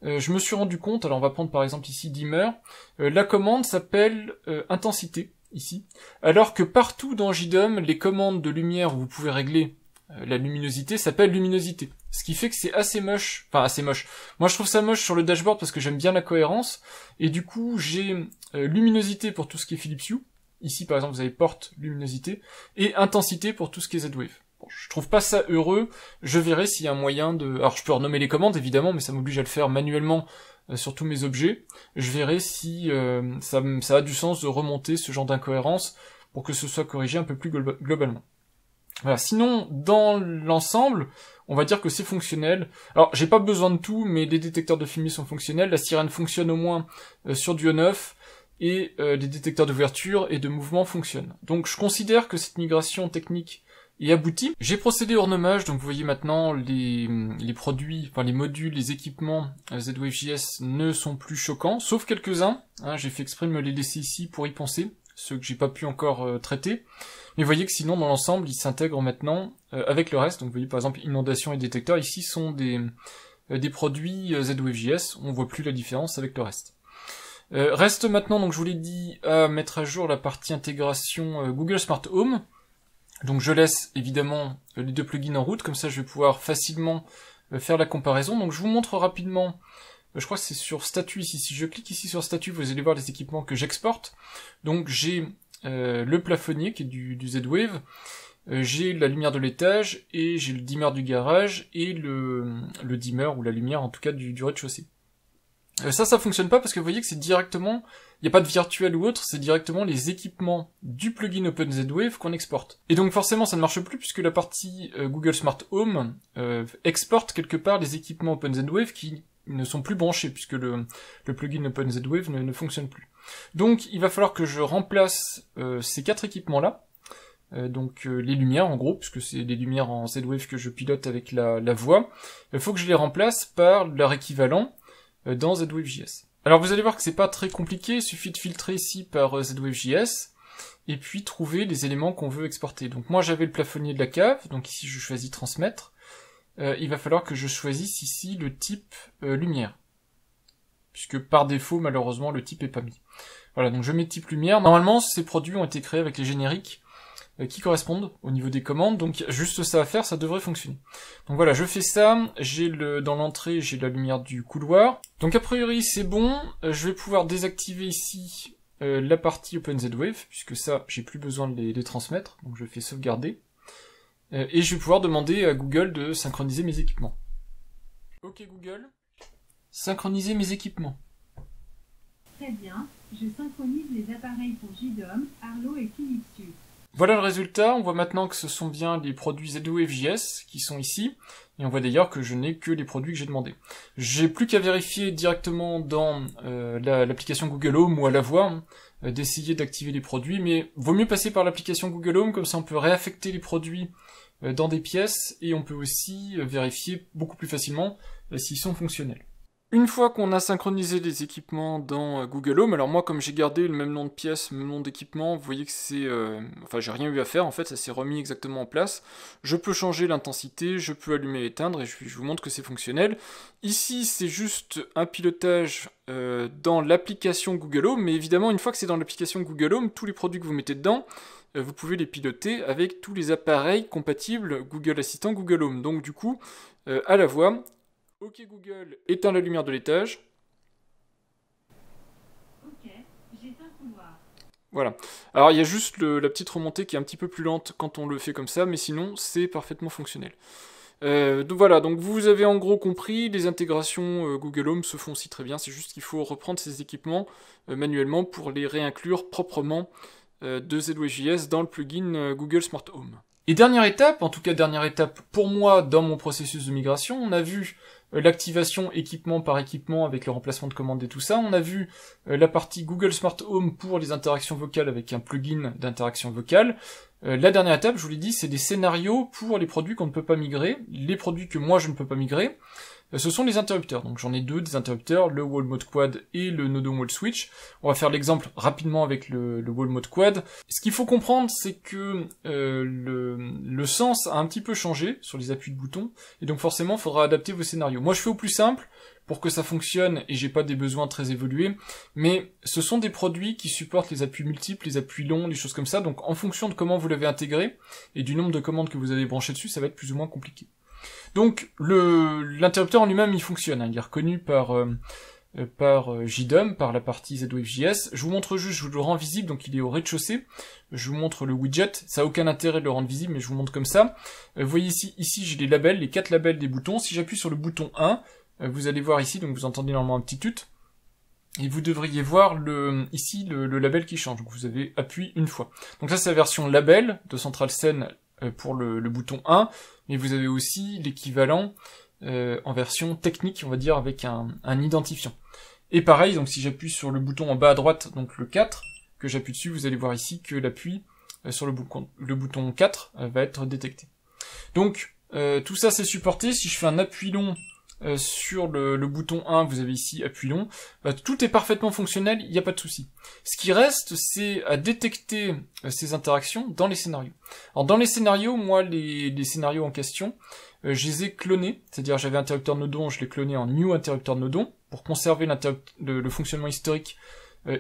Je me suis rendu compte, alors on va prendre par exemple ici dimmer, la commande s'appelle intensité, ici, alors que partout dans JDOM, les commandes de lumière où vous pouvez régler la luminosité s'appellent luminosité. Ce qui fait que c'est assez moche, enfin assez moche. Moi je trouve ça moche sur le dashboard parce que j'aime bien la cohérence, et du coup j'ai luminosité pour tout ce qui est Philips Hue, ici par exemple vous avez porte luminosité, et intensité pour tout ce qui est Z-Wave. Bon, je trouve pas ça heureux, je verrai s'il y a un moyen de... Alors je peux renommer les commandes évidemment, mais ça m'oblige à le faire manuellement sur tous mes objets. Je verrai si ça a du sens de remonter ce genre d'incohérence pour que ce soit corrigé un peu plus globalement. Voilà, sinon, dans l'ensemble, on va dire que c'est fonctionnel. Alors, j'ai pas besoin de tout, mais les détecteurs de fumier sont fonctionnels, la sirène fonctionne au moins sur du on-off, et les détecteurs d'ouverture et de mouvement fonctionnent. Donc je considère que cette migration technique est aboutie. J'ai procédé au renommage, donc vous voyez maintenant les produits, enfin les modules, les équipements ZWave.js ne sont plus choquants, sauf quelques-uns. Hein, j'ai fait exprès de me les laisser ici pour y penser, ceux que j'ai pas pu encore traiter. Mais vous voyez que sinon dans l'ensemble ils s'intègrent maintenant avec le reste. Donc vous voyez par exemple inondation et détecteur ici sont des produits ZWave.js, on voit plus la différence avec le reste. Reste maintenant, donc je vous l'ai dit, à mettre à jour la partie intégration Google Smart Home. Donc je laisse évidemment les deux plugins en route, comme ça je vais pouvoir facilement faire la comparaison. Donc je vous montre rapidement, je crois que c'est sur statut ici, si je clique ici sur statut, vous allez voir les équipements que j'exporte. Donc j'ai le plafonnier qui est du Z-Wave, j'ai la lumière de l'étage, et j'ai le dimmer du garage, et le dimmer, ou la lumière en tout cas du rez-de-chaussée. Ça fonctionne pas parce que vous voyez que c'est directement, il n'y a pas de virtuel ou autre, c'est directement les équipements du plugin OpenZWave qu'on exporte. Et donc forcément ça ne marche plus puisque la partie Google Smart Home exporte quelque part les équipements OpenZWave qui ne sont plus branchés puisque le plugin OpenZWave ne fonctionne plus. Donc il va falloir que je remplace ces quatre équipements-là, donc les lumières en gros, puisque c'est les lumières en Z-Wave que je pilote avec la voix, il faut que je les remplace par leur équivalent dans ZWave.js. Alors vous allez voir que c'est pas très compliqué, il suffit de filtrer ici par ZWave.js, et puis trouver les éléments qu'on veut exporter. Donc moi j'avais le plafonnier de la cave, donc ici je choisis transmettre, il va falloir que je choisisse ici le type lumière, puisque par défaut malheureusement le type est pas mis. Voilà, donc je mets type lumière, normalement ces produits ont été créés avec les génériques qui correspondent au niveau des commandes, donc juste ça à faire, ça devrait fonctionner. Donc voilà, je fais ça, j'ai dans l'entrée, j'ai la lumière du couloir. Donc a priori c'est bon, je vais pouvoir désactiver ici la partie OpenZWave, puisque ça, j'ai plus besoin de les transmettre, donc je fais sauvegarder. Et je vais pouvoir demander à Google de synchroniser mes équipements. Ok Google, synchroniser mes équipements. Très bien, je synchronise les appareils pour JDOM, Arlo et Philips Hue. Voilà le résultat, on voit maintenant que ce sont bien les produits ZWave.js qui sont ici, et on voit d'ailleurs que je n'ai que les produits que j'ai demandé. J'ai plus qu'à vérifier directement dans l'application Google Home ou à la voix, d'essayer d'activer les produits, mais vaut mieux passer par l'application Google Home, comme ça on peut réaffecter les produits dans des pièces, et on peut aussi vérifier beaucoup plus facilement s'ils sont fonctionnels. Une fois qu'on a synchronisé les équipements dans Google Home, alors moi comme j'ai gardé le même nom de pièce, le même nom d'équipement, vous voyez que c'est... enfin j'ai rien eu à faire en fait, ça s'est remis exactement en place. Je peux changer l'intensité, je peux allumer et éteindre et je vous montre que c'est fonctionnel. Ici c'est juste un pilotage dans l'application Google Home, mais évidemment une fois que c'est dans l'application Google Home, tous les produits que vous mettez dedans, vous pouvez les piloter avec tous les appareils compatibles Google Assistant, Google Home. Donc du coup, à la voix, OK Google, éteins la lumière de l'étage. Ok, j'éteins couloir. Voilà. Alors il y a juste la petite remontée qui est un petit peu plus lente quand on le fait comme ça, mais sinon c'est parfaitement fonctionnel. Donc voilà, donc vous avez en gros compris, les intégrations Google Home se font aussi très bien, c'est juste qu'il faut reprendre ces équipements manuellement pour les réinclure proprement de ZWave.js dans le plugin Google Smart Home. Et dernière étape, en tout cas dernière étape pour moi dans mon processus de migration, on a vu l'activation équipement par équipement avec le remplacement de commandes et tout ça, on a vu la partie Google Smart Home pour les interactions vocales avec un plugin d'interaction vocale. La dernière étape, je vous l'ai dit, c'est des scénarios pour les produits qu'on ne peut pas migrer, les produits que moi je ne peux pas migrer. Ce sont les interrupteurs, donc j'en ai deux, des interrupteurs, le Wall Mode Quad et le Nodon Wall Switch. On va faire l'exemple rapidement avec le Wall Mode Quad. Ce qu'il faut comprendre, c'est que le sens a un petit peu changé sur les appuis de boutons, et donc forcément, il faudra adapter vos scénarios. Moi, je fais au plus simple, pour que ça fonctionne, et j'ai pas des besoins très évolués, mais ce sont des produits qui supportent les appuis multiples, les appuis longs, les choses comme ça, donc en fonction de comment vous l'avez intégré, et du nombre de commandes que vous avez branchées dessus, ça va être plus ou moins compliqué. Donc l'interrupteur en lui-même il fonctionne, hein, il est reconnu par JDOM, par la partie ZWave.js. Je vous montre juste, je vous le rends visible, donc il est au rez-de-chaussée. Je vous montre le widget, ça n'a aucun intérêt de le rendre visible, mais je vous montre comme ça. Vous voyez ici j'ai les labels, les 4 labels des boutons. Si j'appuie sur le bouton 1, vous allez voir ici, donc vous entendez normalement un petit tut, et vous devriez voir ici le label qui change. Donc vous avez appuyé une fois. Donc ça c'est la version label de CentralScène pour le bouton 1, mais vous avez aussi l'équivalent en version technique, on va dire, avec un identifiant. Et pareil, donc si j'appuie sur le bouton en bas à droite, donc le 4, que j'appuie dessus, vous allez voir ici que l'appui sur le bouton 4 va être détecté. Donc tout ça c'est supporté. Si je fais un appui long sur le bouton 1, vous avez ici appui long, tout est parfaitement fonctionnel, il n'y a pas de souci. Ce qui reste, c'est à détecter ces interactions dans les scénarios. Alors dans les scénarios, moi les scénarios en question, je les ai clonés, c'est-à-dire j'avais interrupteur nodon, je l'ai cloné en new interrupteur nodon, pour conserver le fonctionnement historique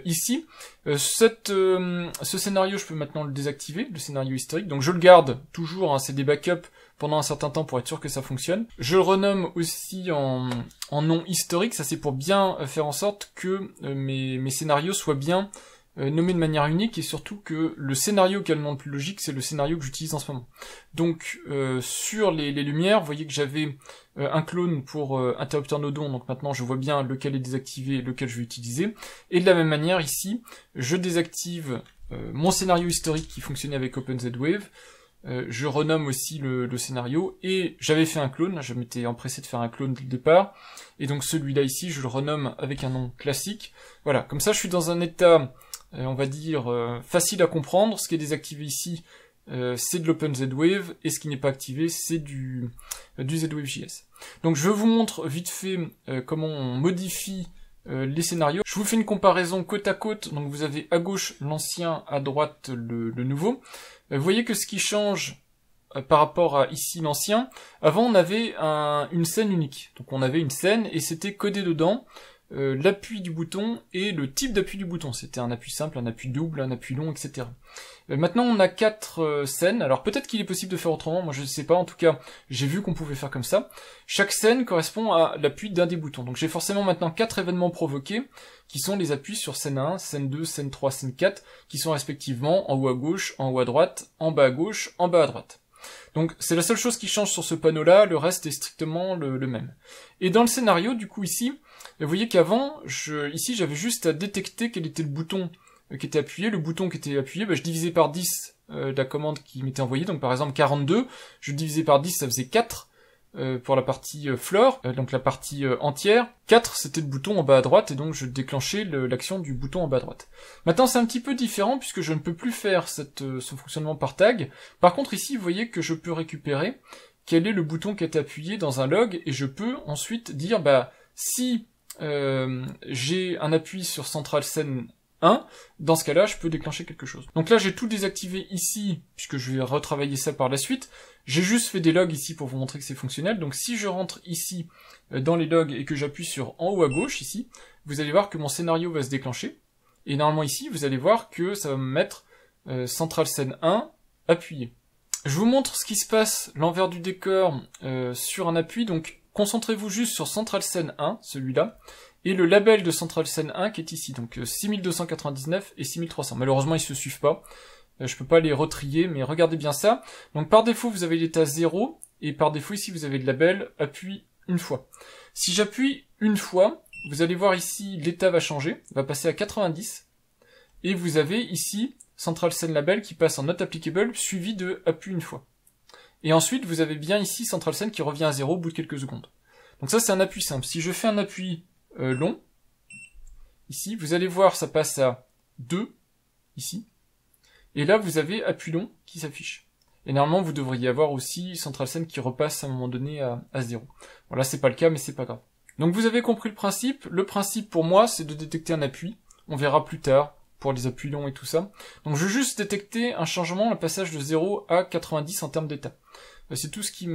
ici. Ce scénario, je peux maintenant le désactiver, le scénario historique, donc je le garde toujours, hein, c'est des backups pendant un certain temps pour être sûr que ça fonctionne. Je le renomme aussi en nom historique, ça c'est pour bien faire en sorte que mes scénarios soient bien nommés de manière unique, et surtout que le scénario qui a le nom le plus logique, c'est le scénario que j'utilise en ce moment. Donc sur les lumières, vous voyez que j'avais un clone pour interrupteur nodon, donc maintenant je vois bien lequel est désactivé et lequel je vais utiliser. Et de la même manière ici, je désactive mon scénario historique qui fonctionnait avec OpenZWave. Je renomme aussi le scénario, et j'avais fait un clone, je m'étais empressé de faire un clone dès le départ, et donc celui-là ici, je le renomme avec un nom classique. Voilà, comme ça je suis dans un état, on va dire, facile à comprendre. Ce qui est désactivé ici, c'est de l'OpenZWave, et ce qui n'est pas activé, c'est du ZWave.js. Donc je vous montre vite fait comment on modifie les scénarios. Je vous fais une comparaison côte à côte, donc vous avez à gauche l'ancien, à droite le nouveau. Vous voyez que ce qui change par rapport à ici l'ancien, avant on avait une scène unique. Donc on avait une scène et c'était codé dedans l'appui du bouton et le type d'appui du bouton. C'était un appui simple, un appui double, un appui long, etc. Maintenant on a 4 scènes, alors peut-être qu'il est possible de faire autrement, moi je ne sais pas, en tout cas j'ai vu qu'on pouvait faire comme ça. Chaque scène correspond à l'appui d'un des boutons, donc j'ai forcément maintenant 4 événements provoqués, qui sont les appuis sur scène 1, scène 2, scène 3, scène 4, qui sont respectivement en haut à gauche, en haut à droite, en bas à gauche, en bas à droite. Donc c'est la seule chose qui change sur ce panneau-là, le reste est strictement le même. Et dans le scénario, du coup ici, vous voyez qu'avant, ici j'avais juste à détecter quel était le bouton qui était appuyé. Le bouton qui était appuyé, je divisais par 10 la commande qui m'était envoyée, donc par exemple 42, je divisais par 10, ça faisait 4 pour la partie floor, donc la partie entière. 4 c'était le bouton en bas à droite, et donc je déclenchais l'action du bouton en bas à droite. Maintenant c'est un petit peu différent puisque je ne peux plus faire ce fonctionnement par tag. Par contre ici vous voyez que je peux récupérer quel est le bouton qui a été appuyé dans un log, et je peux ensuite dire si j'ai un appui sur CentralScène 1, dans ce cas-là, je peux déclencher quelque chose. Donc là, j'ai tout désactivé ici, puisque je vais retravailler ça par la suite. J'ai juste fait des logs ici pour vous montrer que c'est fonctionnel. Donc si je rentre ici dans les logs et que j'appuie sur en haut à gauche, ici, vous allez voir que mon scénario va se déclencher. Et normalement ici, vous allez voir que ça va me mettre centrale scène 1, appuyé. Je vous montre ce qui se passe, l'envers du décor, sur un appui, donc concentrez-vous juste sur centrale scène 1, celui-là, et le label de centrale scène 1 qui est ici, donc 6299 et 6300. Malheureusement, ils se suivent pas, je peux pas les retrier, mais regardez bien ça. Donc par défaut, vous avez l'état 0, et par défaut, ici, vous avez le label appuie une fois. Si j'appuie une fois, vous allez voir ici, l'état va changer, va passer à 90, et vous avez ici Central Scene Label qui passe en Not Applicable suivi de appuie une fois. Et ensuite, vous avez bien ici Central Scene qui revient à 0 au bout de quelques secondes. Donc ça, c'est un appui simple. Si je fais un appui long, ici, vous allez voir, ça passe à 2, ici. Et là, vous avez appui long qui s'affiche. Et normalement, vous devriez avoir aussi Central Scene qui repasse à un moment donné à 0. Voilà, c'est pas le cas, mais c'est pas grave. Donc vous avez compris le principe. Le principe pour moi, c'est de détecter un appui. On verra plus tard pour les appuis longs et tout ça. Donc je veux juste détecter un changement, un passage de 0 à 90 en termes d'état. C'est tout ce qui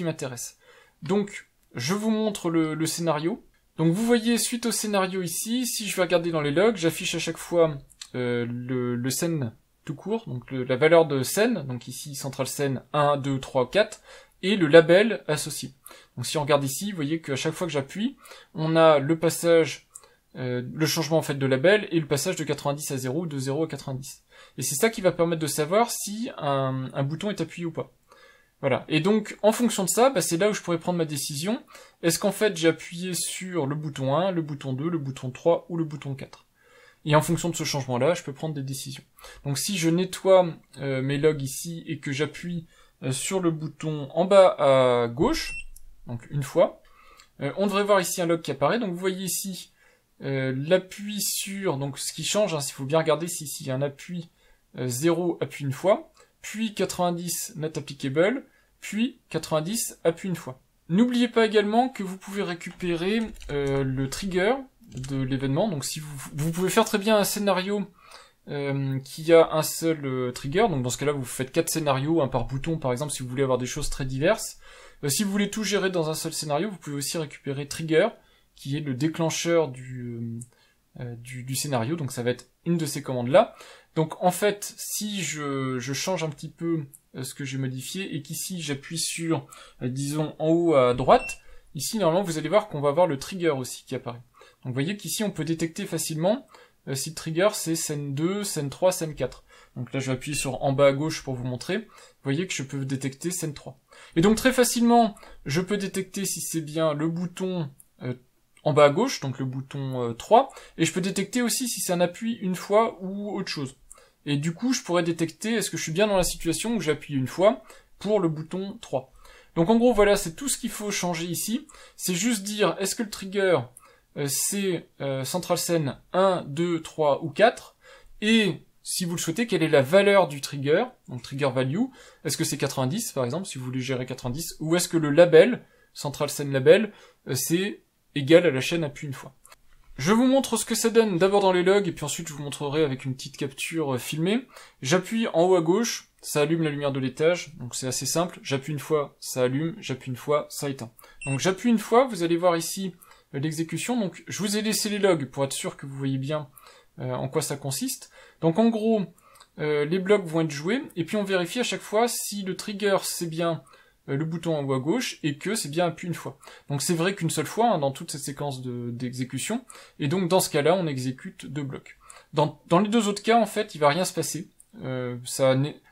m'intéresse. Donc je vous montre le scénario. Donc vous voyez, suite au scénario ici, si je vais regarder dans les logs, j'affiche à chaque fois le scène tout court, donc la valeur de scène, donc ici central scène 1, 2, 3, 4, et le label associé. Donc si on regarde ici, vous voyez qu'à chaque fois que j'appuie, on a le passage, le changement en fait de label et le passage de 90 à 0 ou de 0 à 90. Et c'est ça qui va permettre de savoir si un bouton est appuyé ou pas. Voilà. Et donc, en fonction de ça, c'est là où je pourrais prendre ma décision. Est-ce qu'en fait j'ai appuyé sur le bouton 1, le bouton 2, le bouton 3 ou le bouton 4? Et en fonction de ce changement-là, je peux prendre des décisions. Donc si je nettoie mes logs ici et que j'appuie sur le bouton en bas à gauche, donc une fois, on devrait voir ici un log qui apparaît. Donc vous voyez ici l'appui sur, donc ce qui change, il faut bien regarder si ici il y a un appui 0, appuie une fois, puis 90 not applicable, puis 90 appuie une fois. N'oubliez pas également que vous pouvez récupérer le trigger de l'événement. Donc si vous pouvez faire très bien un scénario qui a un seul trigger, donc dans ce cas-là vous faites 4 scénarios, un par bouton par exemple si vous voulez avoir des choses très diverses. Si vous voulez tout gérer dans un seul scénario, vous pouvez aussi récupérer trigger, qui est le déclencheur du scénario, donc ça va être une de ces commandes-là. Donc en fait, si je change un petit peu ce que j'ai modifié, et qu'ici j'appuie sur, disons, en haut à droite, ici normalement vous allez voir qu'on va avoir le trigger aussi qui apparaît. Donc vous voyez qu'ici on peut détecter facilement si le trigger c'est scène 2, scène 3, scène 4. Donc là je vais appuyer sur en bas à gauche pour vous montrer. Vous voyez que je peux détecter scène 3. Et donc très facilement, je peux détecter si c'est bien le bouton en bas à gauche, donc le bouton 3, et je peux détecter aussi si c'est un appui une fois ou autre chose. Et du coup, je pourrais détecter est-ce que je suis bien dans la situation où j'appuie une fois pour le bouton 3. Donc en gros, voilà, c'est tout ce qu'il faut changer ici. C'est juste dire, est-ce que le trigger, c'est Central Scene 1, 2, 3 ou 4, et si vous le souhaitez, quelle est la valeur du trigger, donc trigger value, est-ce que c'est 90 par exemple, si vous voulez gérer 90, ou est-ce que le label, Central Scene Label, c'est égal à la chaîne appuie une fois. Je vous montre ce que ça donne d'abord dans les logs, et puis ensuite je vous montrerai avec une petite capture filmée. J'appuie en haut à gauche, ça allume la lumière de l'étage, donc c'est assez simple. J'appuie une fois, ça allume, j'appuie une fois, ça éteint. Donc j'appuie une fois, vous allez voir ici l'exécution. Donc je vous ai laissé les logs pour être sûr que vous voyez bien en quoi ça consiste. Donc en gros, les blocs vont être joués, et puis on vérifie à chaque fois si le trigger c'est bien le bouton en haut à gauche, et que c'est bien appuyé une fois. Donc c'est vrai qu'une seule fois, hein, dans toute cette séquence d'exécution, et donc dans ce cas-là, on exécute 2 blocs. Dans les 2 autres cas, en fait, il va rien se passer.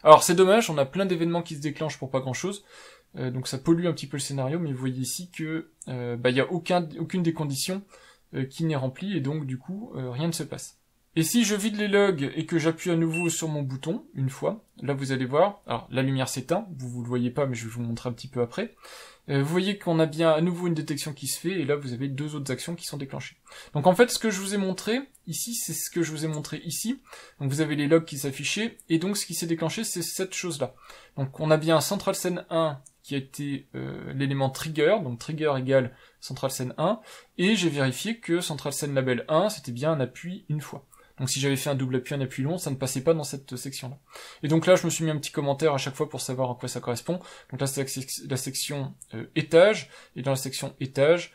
Alors c'est dommage, on a plein d'événements qui se déclenchent pour pas grand-chose, donc ça pollue un petit peu le scénario, mais vous voyez ici que il y a aucune des conditions qui n'est remplie, et donc du coup, rien ne se passe. Et si je vide les logs et que j'appuie à nouveau sur mon bouton, une fois, là vous allez voir, alors la lumière s'éteint, vous le voyez pas mais je vais vous montrer un petit peu après, vous voyez qu'on a bien à nouveau une détection qui se fait, et là vous avez 2 autres actions qui sont déclenchées. Donc en fait ce que je vous ai montré ici, c'est ce que je vous ai montré ici, donc vous avez les logs qui s'affichaient, et donc ce qui s'est déclenché c'est cette chose-là. Donc on a bien Central Scene 1 qui a été l'élément trigger, donc trigger égale Central Scene 1, et j'ai vérifié que Central Scene Label 1 c'était bien un appui une fois. Donc si j'avais fait un double appui, un appui long, ça ne passait pas dans cette section-là. Et donc là, je me suis mis un petit commentaire à chaque fois pour savoir à quoi ça correspond. Donc là, c'est la section étage, et dans la section étage,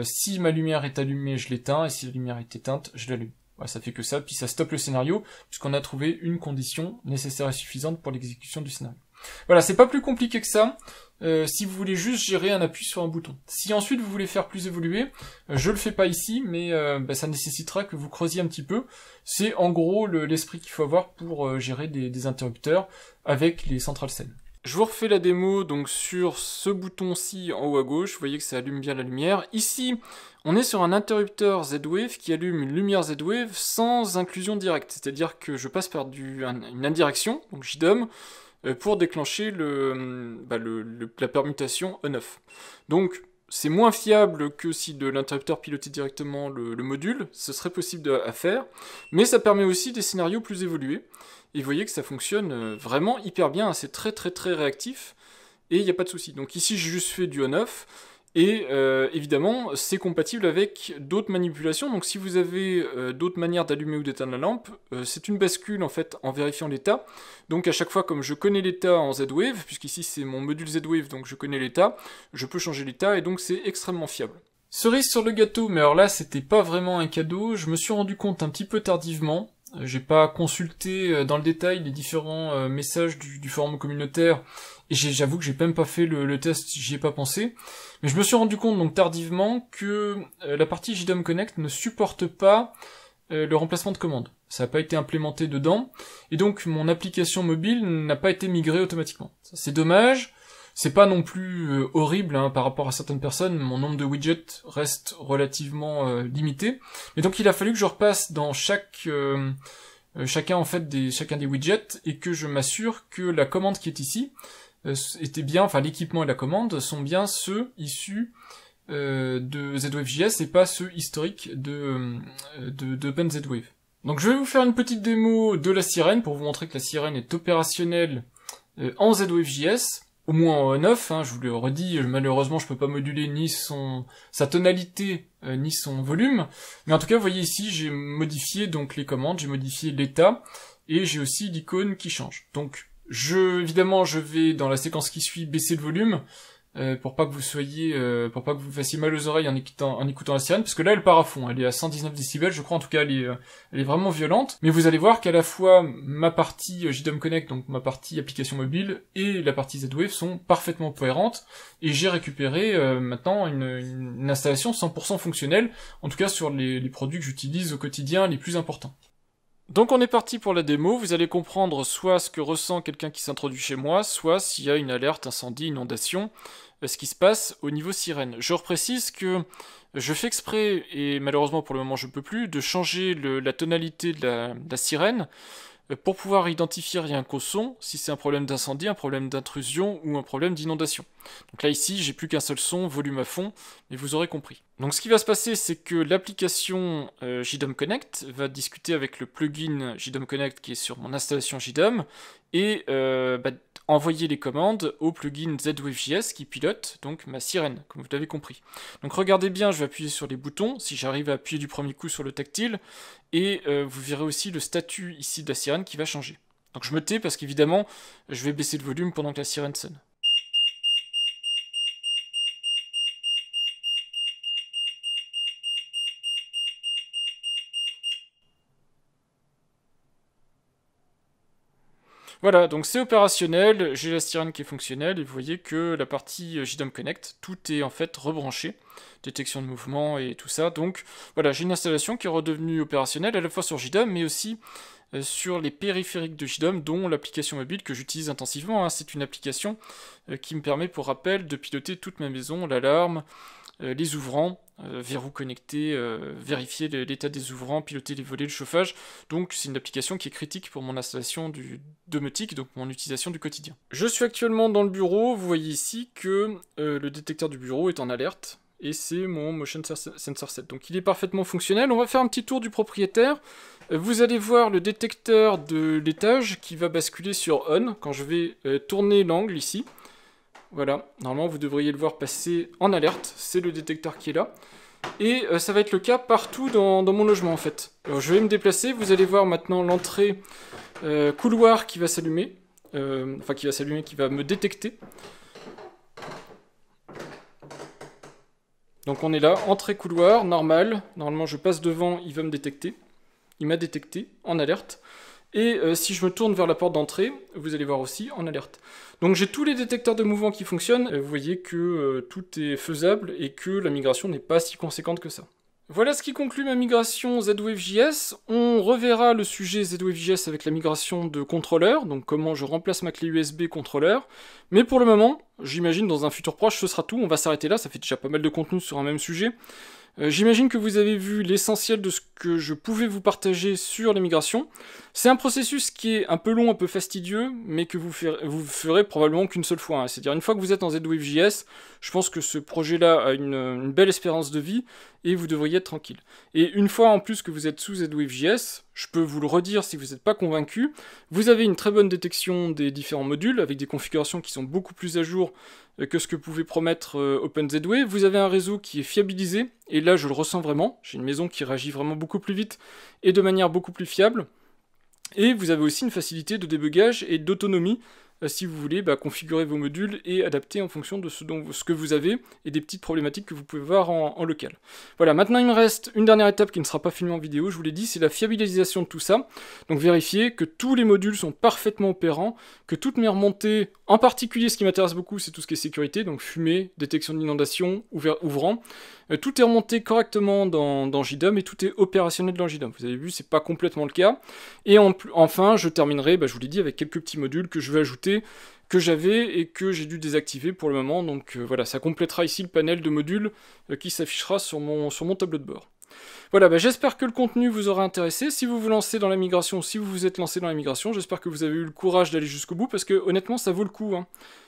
si ma lumière est allumée, je l'éteins, et si la lumière est éteinte, je l'allume. Voilà, ça fait que ça, puis ça stoppe le scénario, puisqu'on a trouvé une condition nécessaire et suffisante pour l'exécution du scénario. Voilà, c'est pas plus compliqué que ça, si vous voulez juste gérer un appui sur un bouton. Si ensuite vous voulez faire plus évoluer, je le fais pas ici, mais ça nécessitera que vous creusiez un petit peu. C'est en gros l'esprit qu'il faut avoir pour gérer des interrupteurs avec les centrales scènes. Je vous refais la démo donc sur ce bouton-ci en haut à gauche, vous voyez que ça allume bien la lumière. Ici, on est sur un interrupteur Z-Wave qui allume une lumière Z-Wave sans inclusion directe, c'est-à-dire que je passe par une indirection, donc JDOM, pour déclencher la permutation on-off. Donc c'est moins fiable que si de l'interrupteur pilotait directement le module, ce serait possible à faire, mais ça permet aussi des scénarios plus évolués. Et vous voyez que ça fonctionne vraiment hyper bien, c'est très réactif, et il n'y a pas de souci. Donc ici j'ai juste fait du on-off, et évidemment c'est compatible avec d'autres manipulations, donc si vous avez d'autres manières d'allumer ou d'éteindre la lampe, c'est une bascule en fait en vérifiant l'état. Donc à chaque fois, comme je connais l'état en Z-Wave, puisqu'ici c'est mon module Z-Wave, donc je connais l'état, je peux changer l'état, et donc c'est extrêmement fiable. Cerise sur le gâteau, mais alors là c'était pas vraiment un cadeau, je me suis rendu compte un petit peu tardivement. J'ai pas consulté dans le détail les différents messages du forum communautaire, et j'avoue que j'ai même pas fait le test, j'y ai pas pensé. Mais je me suis rendu compte donc tardivement que la partie JDOM Connect ne supporte pas le remplacement de commandes. Ça n'a pas été implémenté dedans, et donc mon application mobile n'a pas été migrée automatiquement. C'est dommage. C'est pas non plus horrible par rapport à certaines personnes, mon nombre de widgets reste relativement limité. Et donc il a fallu que je repasse dans chacun des widgets et que je m'assure que la commande qui est ici était bien, enfin l'équipement et la commande sont bien ceux issus de ZWave.js et pas ceux historiques de OpenZWave. Donc je vais vous faire une petite démo de la sirène pour vous montrer que la sirène est opérationnelle en ZWave.js. Au moins en on-off, je vous le redis, malheureusement je peux pas moduler ni sa tonalité, ni son volume, mais en tout cas vous voyez ici j'ai modifié donc les commandes, j'ai modifié l'état, et j'ai aussi l'icône qui change. Donc évidemment je vais dans la séquence qui suit baisser le volume, pour pas que vous fassiez mal aux oreilles en écoutant la sirène, parce que là elle part à fond, elle est à 119 décibels, je crois, en tout cas elle est vraiment violente, mais vous allez voir qu'à la fois ma partie JDOM Connect, donc ma partie application mobile, et la partie Z-Wave sont parfaitement cohérentes, et j'ai récupéré maintenant une installation 100% fonctionnelle, en tout cas sur les produits que j'utilise au quotidien les plus importants. Donc on est parti pour la démo, vous allez comprendre soit ce que ressent quelqu'un qui s'introduit chez moi, soit s'il y a une alerte, incendie, inondation, ce qui se passe au niveau sirène. Je reprécise que je fais exprès, et malheureusement pour le moment je ne peux plus, de changer la tonalité de la sirène, pour pouvoir identifier rien qu'au son, si c'est un problème d'incendie, un problème d'intrusion ou un problème d'inondation. Donc là ici, j'ai plus qu'un seul son, volume à fond, mais vous aurez compris. Donc ce qui va se passer, c'est que l'application JDOM Connect va discuter avec le plugin JDOM Connect qui est sur mon installation JDOM, et envoyer les commandes au plugin ZWave.js qui pilote donc ma sirène, comme vous l'avez compris. Donc regardez bien, je vais appuyer sur les boutons, si j'arrive à appuyer du premier coup sur le tactile, et vous verrez aussi le statut ici de la sirène qui va changer. Donc je me tais parce qu'évidemment, je vais baisser le volume pendant que la sirène sonne. Voilà, donc c'est opérationnel, j'ai la sirène qui est fonctionnelle, et vous voyez que la partie JDOM Connect, tout est en fait rebranché, détection de mouvement et tout ça, donc voilà, j'ai une installation qui est redevenue opérationnelle à la fois sur JDOM, mais aussi sur les périphériques de JDOM, dont l'application mobile que j'utilise intensivement, c'est une application qui me permet pour rappel de piloter toute ma maison, l'alarme, les ouvrants, verrou connecté, vérifier l'état des ouvrants, piloter les volets, le chauffage. Donc c'est une application qui est critique pour mon installation du domotique, donc mon utilisation du quotidien. Je suis actuellement dans le bureau, vous voyez ici que le détecteur du bureau est en alerte, et c'est mon Motion Sensor 7. Donc il est parfaitement fonctionnel. On va faire un petit tour du propriétaire. Vous allez voir le détecteur de l'étage qui va basculer sur On quand je vais tourner l'angle ici. Voilà, normalement vous devriez le voir passer en alerte, c'est le détecteur qui est là. Et ça va être le cas partout dans mon logement en fait. Alors je vais me déplacer, vous allez voir maintenant l'entrée couloir qui va s'allumer. Qui va me détecter. Donc on est là, entrée couloir, normal. Normalement je passe devant, il va me détecter. il m'a détecté en alerte. Et si je me tourne vers la porte d'entrée, vous allez voir aussi en alerte. Donc j'ai tous les détecteurs de mouvement qui fonctionnent, vous voyez que tout est faisable et que la migration n'est pas si conséquente que ça. Voilà ce qui conclut ma migration ZWave.js. On reverra le sujet ZWave.js avec la migration de contrôleur, donc comment je remplace ma clé USB contrôleur. Mais pour le moment, j'imagine dans un futur proche, ce sera tout. On va s'arrêter là, ça fait déjà pas mal de contenu sur un même sujet. J'imagine que vous avez vu l'essentiel de ce que je pouvais vous partager sur les migrations. C'est un processus qui est un peu long, un peu fastidieux, mais que vous ferez probablement qu'une seule fois. C'est-à-dire une fois que vous êtes en ZWave.js, je pense que ce projet-là a une belle espérance de vie, et vous devriez être tranquille. Et une fois en plus que vous êtes sous ZWave.js, je peux vous le redire si vous n'êtes pas convaincu, vous avez une très bonne détection des différents modules, avec des configurations qui sont beaucoup plus à jour que ce que pouvait promettre OpenZWave. Vous avez un réseau qui est fiabilisé, et là je le ressens vraiment, j'ai une maison qui réagit vraiment beaucoup plus vite et de manière beaucoup plus fiable. Et vous avez aussi une facilité de débugage et d'autonomie si vous voulez configurer vos modules et adapter en fonction de ce que vous avez et des petites problématiques que vous pouvez voir en local. Voilà, maintenant il me reste une dernière étape qui ne sera pas filmée en vidéo, je vous l'ai dit, c'est la fiabilisation de tout ça. Donc vérifier que tous les modules sont parfaitement opérants, que toutes mes remontées, en particulier ce qui m'intéresse beaucoup c'est tout ce qui est sécurité, donc fumée, détection d'inondation, ouvrant, tout est remonté correctement dans JDOM et tout est opérationnel dans JDOM. Vous avez vu, c'est pas complètement le cas. Et enfin, je terminerai, je vous l'ai dit, avec quelques petits modules que je vais ajouter, que j'avais et que j'ai dû désactiver pour le moment. Donc voilà, ça complétera ici le panel de modules qui s'affichera sur mon tableau de bord. Voilà, j'espère que le contenu vous aura intéressé. Si vous vous lancez dans la migration, si vous vous êtes lancé dans la migration, j'espère que vous avez eu le courage d'aller jusqu'au bout, parce que honnêtement, ça vaut le coup.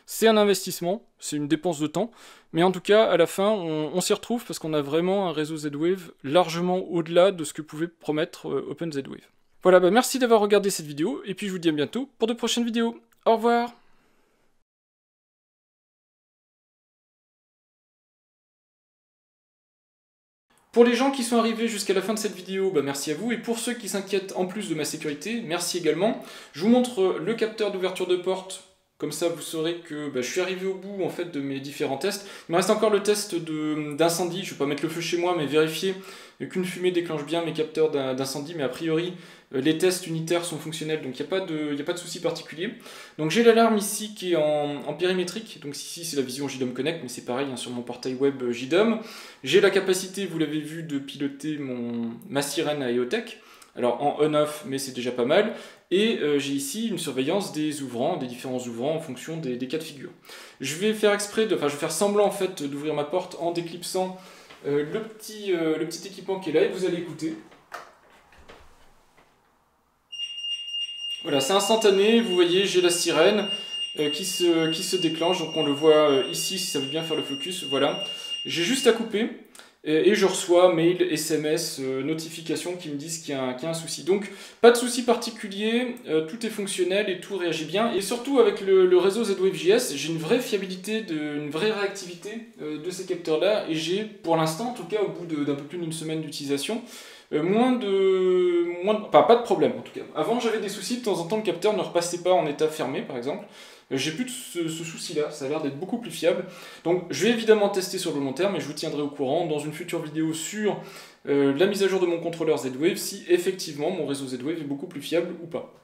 C'est un investissement, c'est une dépense de temps, mais en tout cas, à la fin, on s'y retrouve parce qu'on a vraiment un réseau Z-Wave largement au-delà de ce que pouvait promettre OpenZWave. Voilà, merci d'avoir regardé cette vidéo, et puis je vous dis à bientôt pour de prochaines vidéos. Au revoir! Pour les gens qui sont arrivés jusqu'à la fin de cette vidéo, merci à vous, et pour ceux qui s'inquiètent en plus de ma sécurité, merci également. Je vous montre le capteur d'ouverture de porte, comme ça vous saurez que je suis arrivé au bout en fait de mes différents tests. Il me reste encore le test d'incendie, je ne vais pas mettre le feu chez moi, mais vérifier qu'une fumée déclenche bien mes capteurs d'incendie, mais a priori les tests unitaires sont fonctionnels, donc il n'y a pas de souci particulier. Donc j'ai l'alarme ici qui est en périmétrique, donc ici c'est la vision JDOM Connect, mais c'est pareil sur mon portail web JDOM. J'ai la capacité, vous l'avez vu, de piloter ma sirène à EOTech, alors en on-off, mais c'est déjà pas mal. Et j'ai ici une surveillance des différents ouvrants en fonction des cas de figure. Je vais faire je vais faire semblant en fait d'ouvrir ma porte en déclipsant le petit équipement qui est là, et vous allez écouter. Voilà, c'est instantané, vous voyez, j'ai la sirène qui se déclenche, donc on le voit ici si ça veut bien faire le focus, voilà. J'ai juste à couper et je reçois mail, SMS, notifications qui me disent qu'il y a un souci. Donc pas de souci particulier, tout est fonctionnel et tout réagit bien. Et surtout avec le réseau ZWave.js, j'ai une vraie fiabilité, une vraie réactivité de ces capteurs-là, et j'ai pour l'instant, en tout cas au bout d'un peu plus d'une semaine d'utilisation, pas de problème en tout cas. Avant j'avais des soucis, de temps en temps le capteur ne repassait pas en état fermé par exemple. J'ai plus de ce souci-là, ça a l'air d'être beaucoup plus fiable. Donc je vais évidemment tester sur le long terme et je vous tiendrai au courant dans une future vidéo sur la mise à jour de mon contrôleur Z-Wave si effectivement mon réseau Z-Wave est beaucoup plus fiable ou pas.